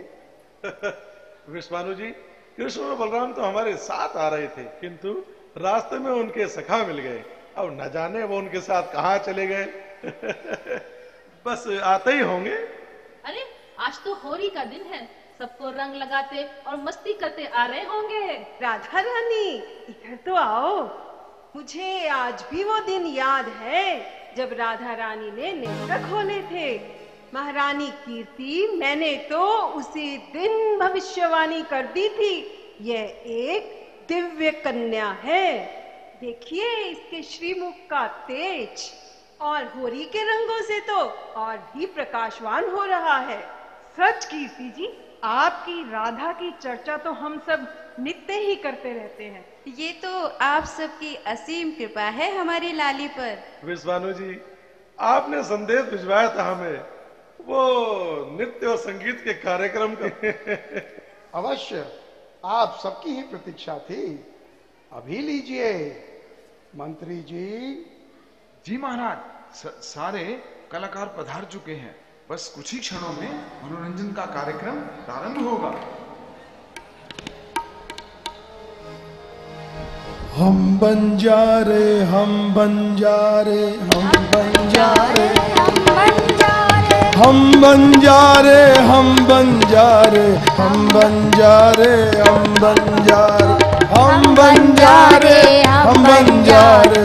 विश्वानु जी, कृष्ण और बलराम तो हमारे साथ आ रहे थे, किंतु रास्ते में उनके सखा मिल गए। अब न जाने वो उनके साथ कहाँ चले गए। बस आते ही होंगे। अरे आज तो होली का दिन है, सबको रंग लगाते और मस्ती करते आ रहे होंगे। राधा रानी इधर तो आओ। मुझे आज भी वो दिन याद है जब राधा रानी ने नेत्र खोले थे। महारानी कीर्ति, मैंने तो उसी दिन भविष्यवाणी कर दी थी, यह एक दिव्य कन्या है। देखिए इसके श्रीमुख का तेज, और होरी के रंगों से तो और भी प्रकाशवान हो रहा है। सच कीर्ति जी, आपकी राधा की चर्चा तो हम सब नित्य ही करते रहते हैं। ये तो आप सबकी असीम कृपा है हमारी लाली पर। विश्वानु जी, आपने संदेश भिजवाया था हमें, वो नृत्य और संगीत के कार्यक्रम का। अवश्य, आप सबकी ही प्रतीक्षा थी। अभी लीजिए मंत्री जी। जी महाराज, सारे कलाकार पधार चुके हैं। बस कुछ ही क्षणों में मनोरंजन का कार्यक्रम प्रारंभ होगा। हम बंजारे, हम बंजारे, हम बंजारे, हम बंजारे, हम बंजारे, हम बंजारे, हम बंजारे, हम बंजारे, हम बंजारे,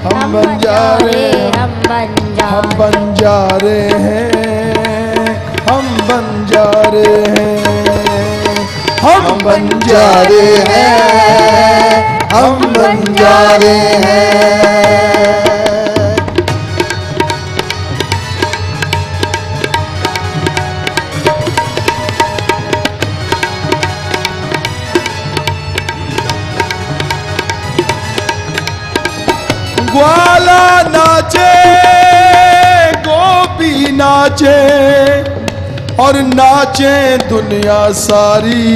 हम बंजारे, हम बंजारे हैं, हम बंजारे हैं, हम बंजारे हैं, हम बंजारे हैं। ग्वाला नाचे, गोपी नाचे, और नाचे दुनिया सारी।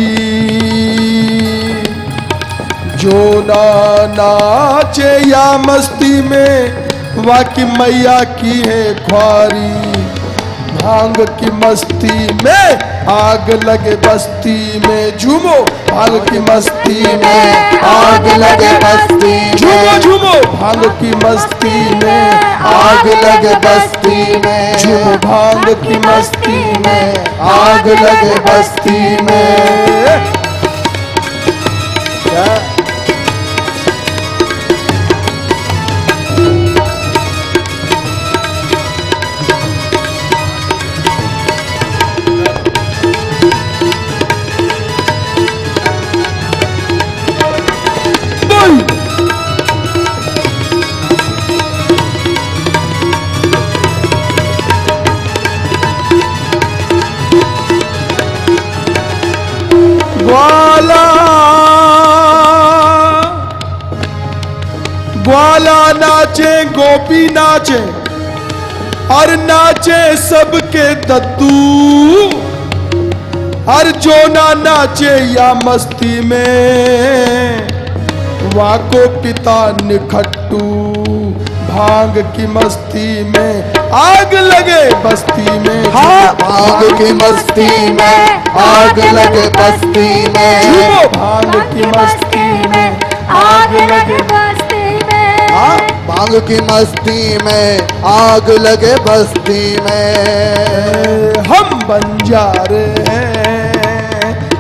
जो ना नाचे या मस्ती में, वाकी मैया की है ख्वारी। भांग की मस्ती में आग लगे बस्ती में, झूमो भांग की मस्ती में आग लगे बस्ती में, झूमो झूमो भांग की मस्ती में आग लगे बस्ती में, झूमो भांग की मस्ती में आग लगे बस्ती में। क्या ग्वाला, ग्वाला नाचे, गोपी नाचे, और नाचे सबके दद्दू। और जो ना नाचे या मस्ती में, वाको पिता निखट्टू। भांग की मस्ती में आग लगे बस्ती में, हाँ भांग की मस्ती में आग लगे बस्ती में, झूमो भांग की मस्ती में आग लगे बस्ती में, हाँ भांग की मस्ती में आग लगे बस्ती में। हम बंजारे हैं,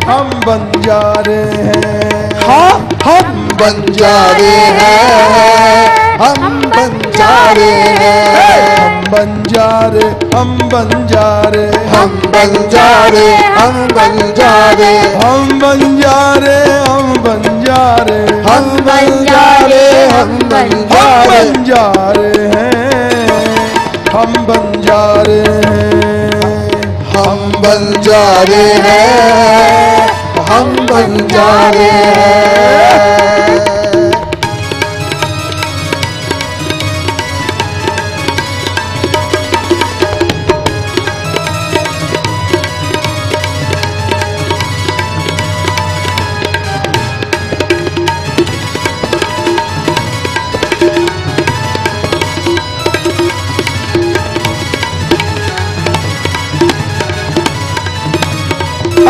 हम बंजारे हैं, हाँ हम बंजारे हैं, हम बंजारे हैं, हम बंजारे, हम बंजारे, हम बंजारे, हम बंजारे, हम बंजारे, हम बंजारे, हम बंजारे, हम बंजारे हैं, हम बंजारे हैं, हम बंजारे हैं, हम बंजारे हैं।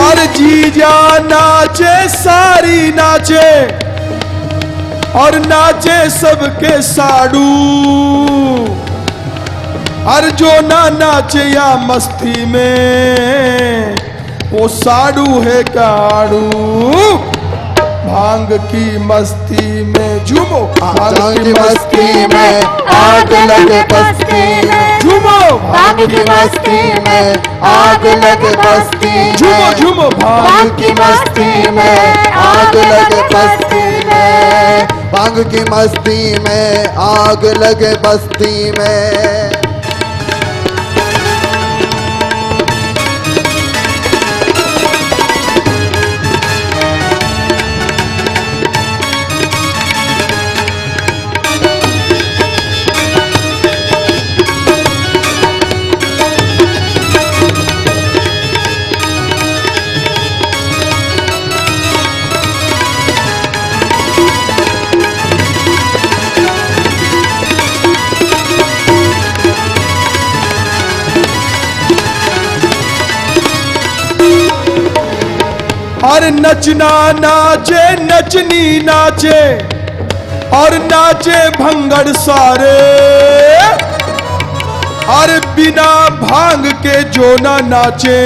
और जीजा नाचे, सारी नाचे, और नाचे सबके साड़ू। और जो ना नाचे या मस्ती में, वो साड़ू है काड़ू। भांग की मस्ती में झूमो, भांग की मस्ती में आग लगे बस्ती में, झूमो भांग की मस्ती में आग लगे बस्ती में, झूमो झूमो भांग की मस्ती में आग लगे बस्ती में, भांग की मस्ती में आग लगे बस्ती में। अरे नचना नाचे नचनी नाचे और नाचे भंगड़ सारे, अरे बिना भांग के जो ना नाचे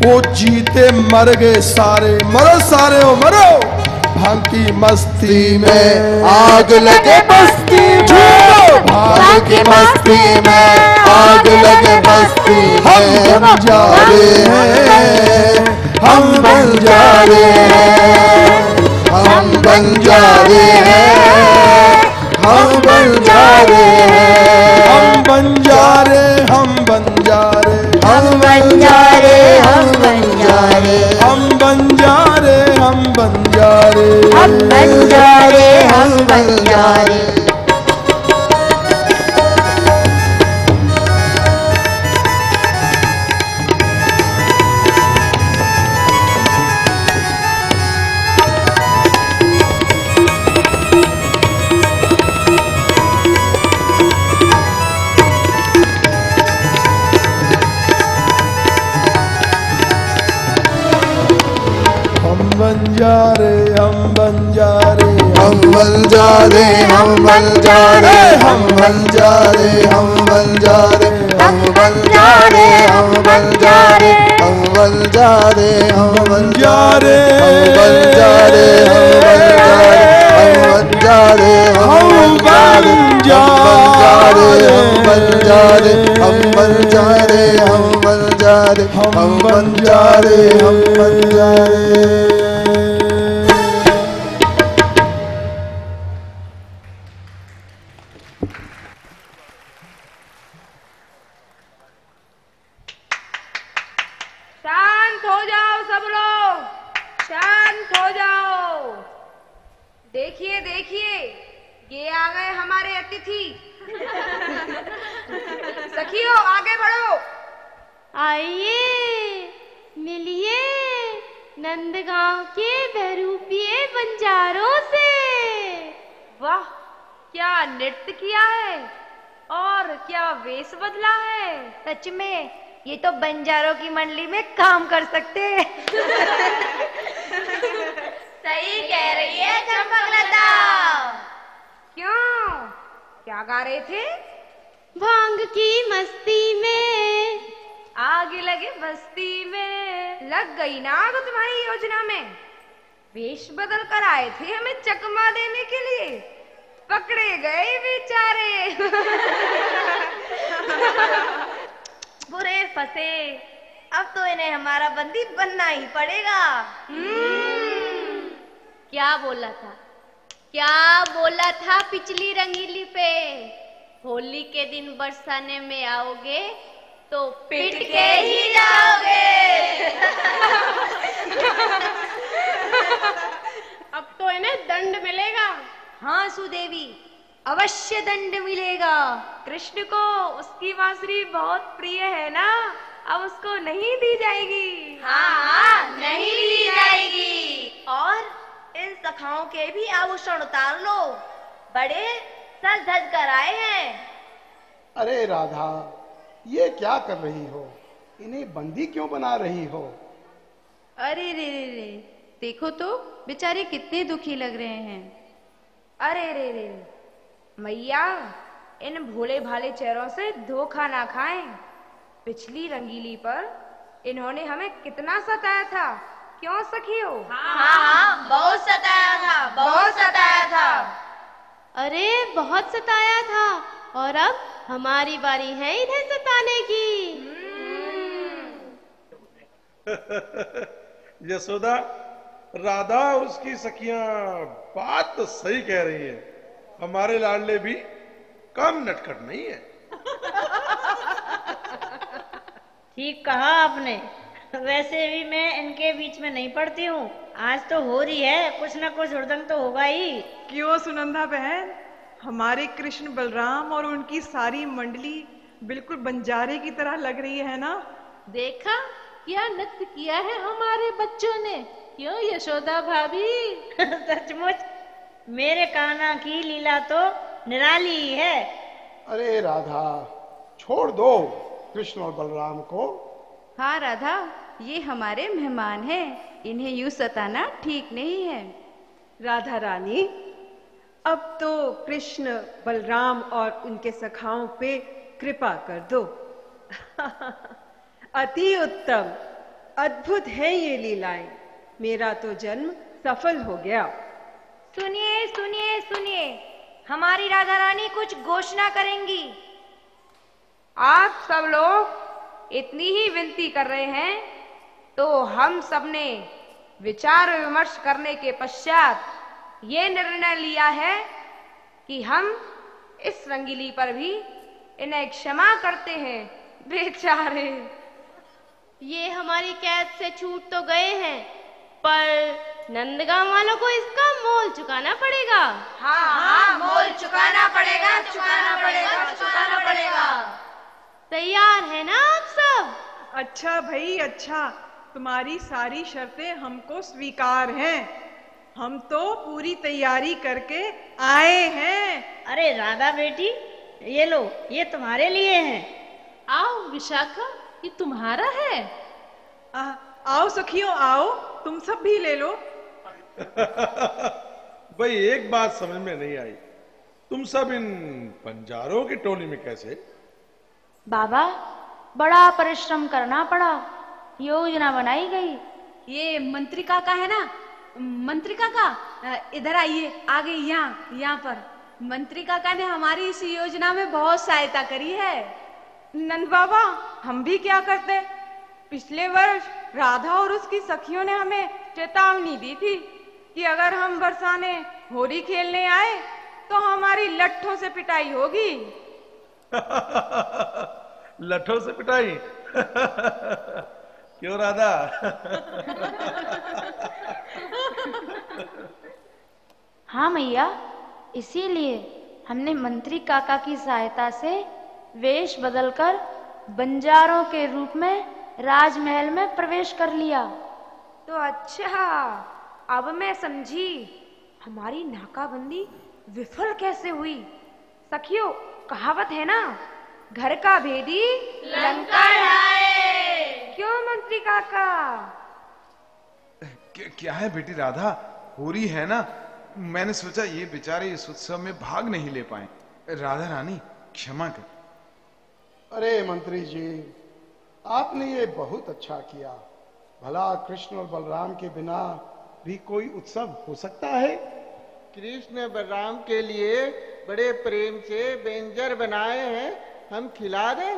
वो जीते मर गए सारे। मरो सारे हो मरो, भांग की मस्ती में आग लगे बस्ती में, भांग की मस्ती में आग लगे बस्ती में। हम बंजारे हैं, हम बंजारे हैं, हम बंजारे हैं, हम बंजारे हैं, हम बंजारे, हम बंजारे, हम बंजारे, हम बंजारे, हम बंजारे, हम बंजारे, हम बंजारे, हम बंजारे। बंजारे, हम बंजारे, हम बंजारे, हम बंजारे, हम बंजारे, हम बंजारे, हम बंजारे, हम बंजारे, हम बंजारे, हम बंजारे, हम बंजारे, हम बंजारे, हम बंजारे, हम बंजारे, हम बंजारे, हम बंजारे, हम बंजारे। शांत हो जाओ सब लोग, शांत हो जाओ। देखिए देखिए, ये आ गए हमारे अतिथि। सखियों आगे बढ़ो। आइए मिलिए नंदगांव के बहरूपिये बंजारों से। वाह, क्या नृत्य किया है और क्या वेश बदला है। सच में ये तो बंजारों की मंडली में काम कर सकते हैं। सही कह रही है चंपकलता। क्यों, क्या गा रहे थे। भांग की मस्ती में आग लगे बस्ती में। लग गई ना आग तुम्हारी योजना में। वेश बदल कर आए थे हमें चकमा देने के लिए, पकड़े गए बेचारे। बुरे फंसे, अब तो इन्हें हमारा बंदी बनना ही पड़ेगा। क्या बोला था, क्या बोला था पिछली रंगीली पे। होली के दिन बरसाने में आओगे तो पिट के ही जाओगे। अब तो इन्हें दंड मिलेगा। हाँ सुदेवी, अवश्य दंड मिलेगा। कृष्ण को उसकी बांसुरी बहुत प्रिय है ना, अब उसको नहीं दी जाएगी। हाँ, नहीं दी जाएगी। और इन सखाओं के भी आभूषण उतार लो, बड़े सज धज कर आए हैं। अरे राधा, ये क्या कर रही हो, इन्हें बंदी क्यों बना रही हो। अरे रे रे रे, देखो तो बेचारे कितने दुखी लग रहे हैं। अरे रे रे मैया, इन भोले भाले चेहरों से धोखा ना खाएं। पिछली रंगीली पर इन्होंने हमें कितना सताया था, क्यों सखियो। हाँ, बहुत सताया था, बहुत सताया था। अरे बहुत सताया था, और अब हमारी बारी है इन्हें सताने की। यशोदा, राधा उसकी सखियां बात तो सही कह रही है, हमारे लाडले भी कम नटखट नहीं है। ठीक कहा आपने। वैसे भी मैं इनके बीच में नहीं पड़ती हूँ, आज तो हो रही है, कुछ ना कुछ हुड़दंग तो होगा ही। क्यों सुनंदा बहन, हमारे कृष्ण बलराम और उनकी सारी मंडली बिल्कुल बंजारे की तरह लग रही है ना। देखा क्या नृत्य किया है हमारे बच्चों ने, क्यों यशोदा भाभी। सचमुच मेरे कान्हा की लीला तो निराली है। अरे राधा, छोड़ दो कृष्ण और बलराम को। हाँ राधा, ये हमारे मेहमान हैं, इन्हें यूं सताना ठीक नहीं है। राधा रानी, अब तो कृष्ण बलराम और उनके सखाओं पे कृपा कर दो। अति उत्तम, अद्भुत है ये लीलाएं। मेरा तो जन्म सफल हो गया। सुनिए सुनिए सुनिए, हमारी राधा रानी कुछ घोषणा करेंगी। आप सब लोग इतनी ही विनती कर रहे हैं तो हम सबने विचार विमर्श करने के पश्चात ये निर्णय लिया है कि हम इस रंगीली पर भी इन्हें क्षमा करते हैं। बेचारे ये हमारी कैद से छूट तो गए हैं, पर नंदगांव वालों को इसका मोल चुकाना पड़ेगा। हाँ, मोल चुकाना पड़ेगा, चुकाना पड़ेगा, चुकाना पड़ेगा। तैयार है ना आप सब? अच्छा भाई अच्छा, तुम्हारी सारी शर्तें हमको स्वीकार हैं। हम तो पूरी तैयारी करके आए हैं। अरे राधा बेटी, ये लो, ये तुम्हारे लिए हैं। आओ विशाखा, ये तुम्हारा है। आओ सखियों, आओ, तुम सब भी ले लो। भाई एक बात समझ में नहीं आई, तुम सब इन बंजारों की टोली में कैसे? बाबा, बड़ा परिश्रम करना पड़ा, योजना बनाई गई। ये मंत्री काका है ना, मंत्री काका इधर आइए, आगे यहाँ पर। मंत्री काका ने हमारी इस योजना में बहुत सहायता करी है। नंद बाबा, हम भी क्या करते? पिछले वर्ष राधा और उसकी सखियों ने हमें चेतावनी दी थी कि अगर हम बरसाने होली खेलने आए तो हमारी लट्ठों से पिटाई होगी। लट्ठों से पिटाई? क्यों राधा? हाँ मैया, इसीलिए हमने मंत्री काका की सहायता से वेश बदलकर बंजारों के रूप में राजमहल में प्रवेश कर लिया। तो अच्छा, अब मैं समझी हमारी नाकाबंदी विफल कैसे हुई। सखियों, कहावत है ना, घर का भेदी लंका ढाए। क्यों मंत्री काका? क्या है बेटी राधा, होली है ना, मैंने सोचा ये बेचारे इस उत्सव में भाग नहीं ले पाए। राधा रानी क्षमा कर। अरे मंत्री जी, आपने ये बहुत अच्छा किया। भला कृष्ण और बलराम के बिना भी कोई उत्सव हो सकता है? कृष्ण बलराम के लिए बड़े प्रेम से व्यंजन बनाए हैं, हम खिला दें?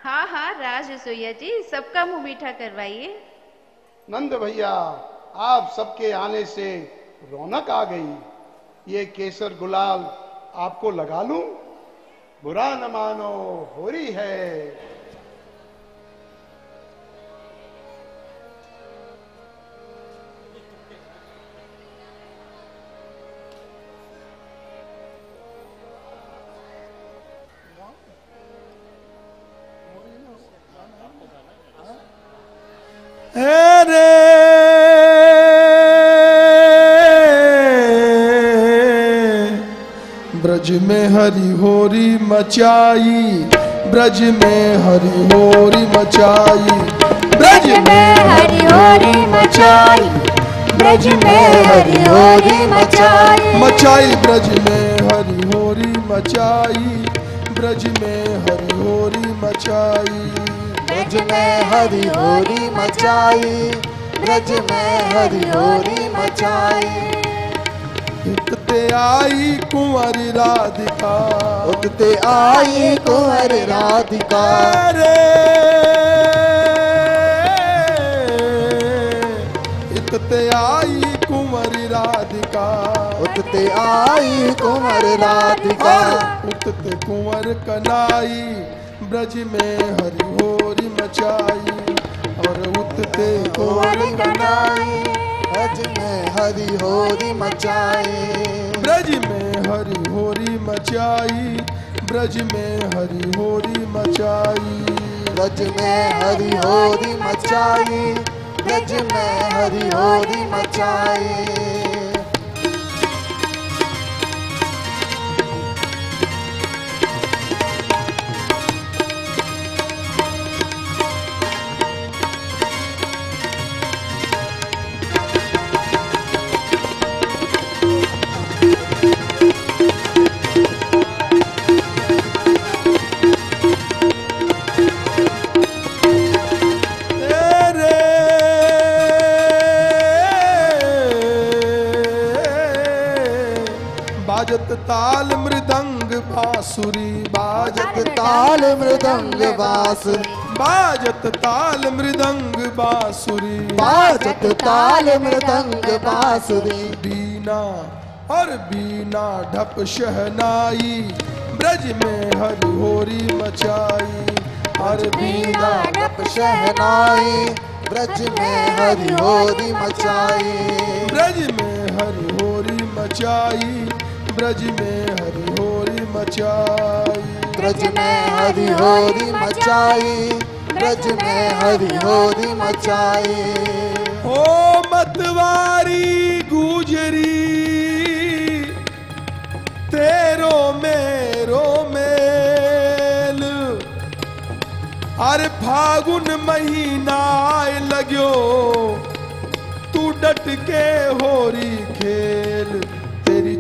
हाँ हाँ राज रसोईया जी, सबका मुंह मीठा करवाइए। नंद भैया, आप सबके आने से रौनक आ गई। ये केसर गुलाल आपको लगा लूं? बुरा न मानो, होली है। रे ब्रज में हरि होरी मचाई, ब्रज में हरि होरी मचाई, ब्रज में हरि होरी मचाई, ब्रज में हरि होरी मचाई, मचाई ब्रज में हरि होरी मचाई, ब्रज में हरि होरी मचाई, ब्रज में हरि होरी मचाई, ब्रज में हरि होरी मचाई। उठते आई कुंवरी राधिका, उठते आई कुंवरी राधिका, रे उठते आई कुंवरी राधिका, उठते आई कुंवर राधिका, उठते कुंवर कनाई, ब्रज में हरि होरी मचाई, और उठते कुंवर कनाई, ब्रज में हरि होरी मचाई, ब्रज में हरि होरी मचाई, ब्रज में हरि होरी मचाई, ब्रज में हरि होरी मचाई, ब्रज में हरि होरी मचाई। बाजत ताल मृदंग बांसुरी, बाजत ताल मृदंग बांसुरी, बाजत ताल मृदंग बांसुरी, बाजत ताल मृदंग बांसुरी। बीना और बीना ढप शहनाई, ब्रज में हरि होरी मचाई। हर बीना ढप शहनाई, ब्रज में हरि होरी मचाई। ब्रज में हरि होरी मचाई, ब्रज में हरि होरी मचाई। ब्रज में हरि होरी मचाई, ब्रज में हरि होरी मचाई। ओ मतवारी गुजरी, तेरो मेरो मेल, अरे फागुन महीना आए लगो, तू डट के होरी खेल। तेरी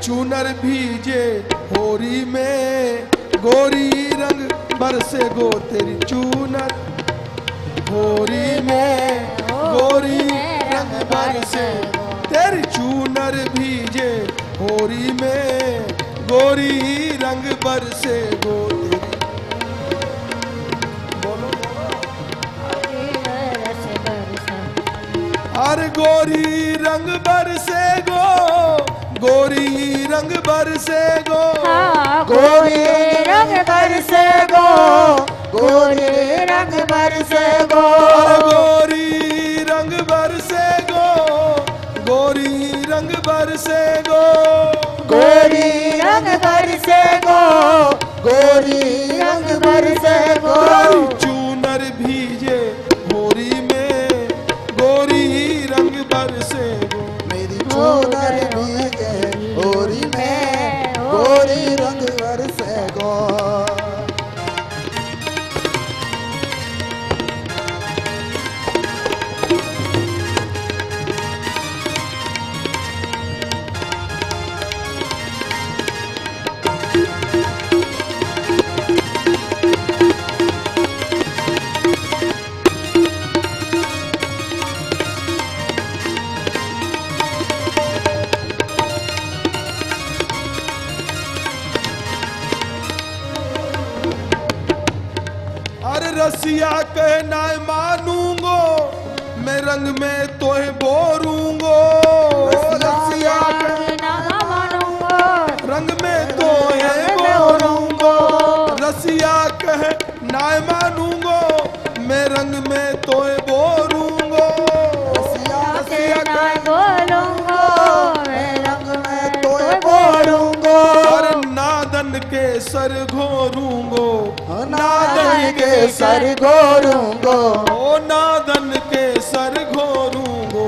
चूनर भीजे होरी में, गोरी रंग बरसे गो तेरी चूनर होरी में, गोरी रंग बरसे। तेरी चूनर भीजे होरी में, गोरी रंग बरसे गो तेरी। बोलो अरे गोरी रंग बरसे गो, गोरी रंग बरसे गो, गोरी रंग बरसे गो, गोरी रंग बरसे गो, गोरी रंग बरसे गो, गोरी रंग बरसे गो, गोरी रंग बरसे गो, गोरी रंग बरसे गो। चूनर भीजे होरी में, गोरी रंग बरसे गो। मेरी चूनर भीजे होरी में, गोरी रंग बरसे गो। रसिया कह ना मानूंगो, मैं रंग में तोहे बोरूंगो। रसिया कह ना मानूंगो, रंग में तोहे बोरूंगो। रसिया कह ना मानूंगो, मैं रंग में तोहे बोरूंगो। रसिया कह बोलूंगो, मैं रंग में तोहे बोरूंगो। और नादन के सर घोरूंगो, नादन के सर घोरूंगो, ओ नादन के सर घोरूंगो,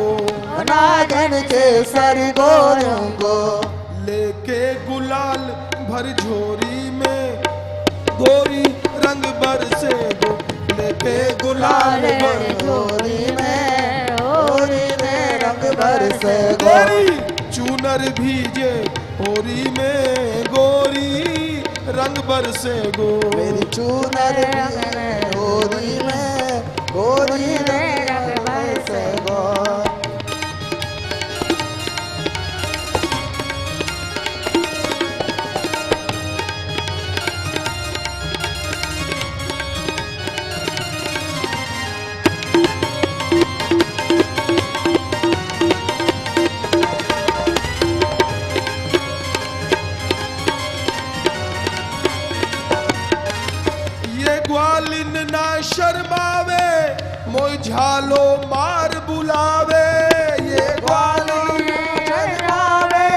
नादन के सर घोरूंगो। लेके गुलाल भर झोरी में, गोरी रंग बरसे गो। लेके गुलाल भर झोरी में, होरी में रंग बरसे गो। गोरी चूनर भीजे होरी में, गोरी रंग बरसे गो। मेरी चूनर होरी में, गोरी रंग बरसे गो। ग्वालिन ना शर्मावे, मोय झालो मार बुलावे। ये ग्वालिन शर्मावे,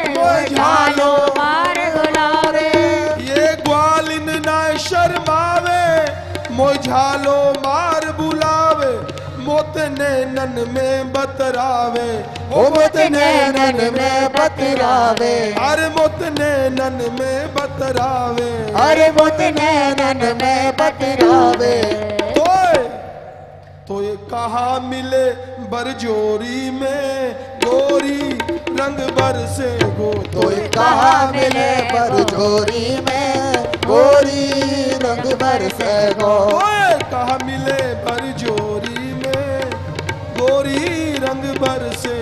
मोय झालो मार बुलावे। ये ग्वालिन ना शर्मावे, मोय झालो मार बुलावे। मोत नैनन में बतरावे, ओ मोत नैनन में बतरावे। अरे मोत नैनन में बतरावे, अरे मोत नैनन में बतरावे। तो ये कहाँ मिले बरजोरी में, गोरी रंग बरसे गो। तो ये कहाँ मिले बरजोरी में, गोरी रंग बरसे गो। कहाँ मिले बरजोरी में, गोरी रंग बरसे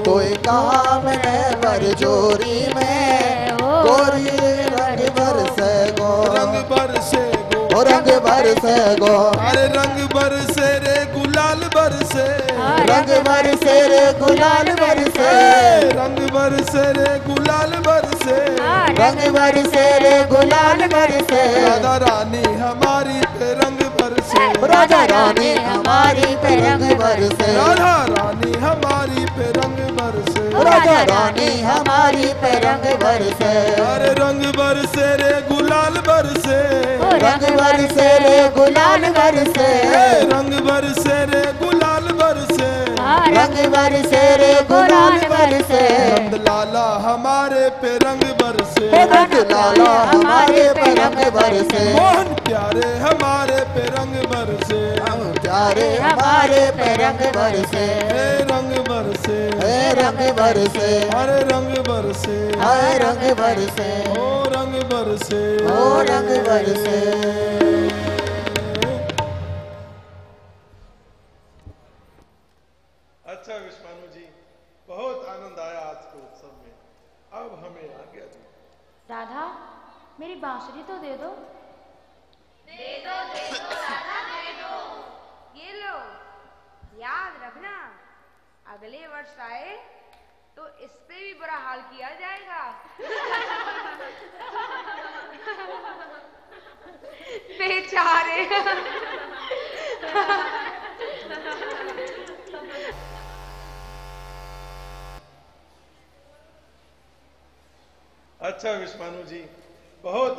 कोई काम ने बरजोरी में गोरी रंग बरसे गो, रंग बरसे गो, रंग बरसे गो, अरे रंग बरसे रे गुलाल बरसे, रंग बरसे रे गुलाल बरसे, रंग बरसे रे गुलाल बरसे, रंग बरसे रे गुलाल बरसे, राधा रानी हमारी पे रंग बरसे, राजा रानी हमारी पे रंग बरसे, राधा रानी हमारी पे रंग बरसे, राजा रानी हमारी पे रंग बरसे, अरे रंग बरसे रे गुलाल बरसे, रंग बरसे रे गुलाल बरसे, रंग बरसे रे गुलाल बरसे, रंग बरसे रे गुलाल बरसे, नंद लाला हमारे पे रंग बरसे, नंद लाला हमारे पे रंग बरसे, मोहन प्यारे हमारे पे रंग बरसे, प्यारे हमारे पे रंग बरसे, रंग बरसे, रंग बरसे, हरे रंग बरसे, हरे रंग बरसे, ओ रंग बरसे, ओ रंग बरसे। अच्छा विश्वानु जी, बहुत आनंद आया आज के उत्सव में। अब हमें आज्ञा दो। राधा, मेरी बांसुरी तो दे दो। दे दो राधा दे दो। ये लो, याद रखना, अगले वर्ष आए तो इससे भी बुरा हाल किया जाएगा। बेचारे। अच्छा विश्वानु जी, बहुत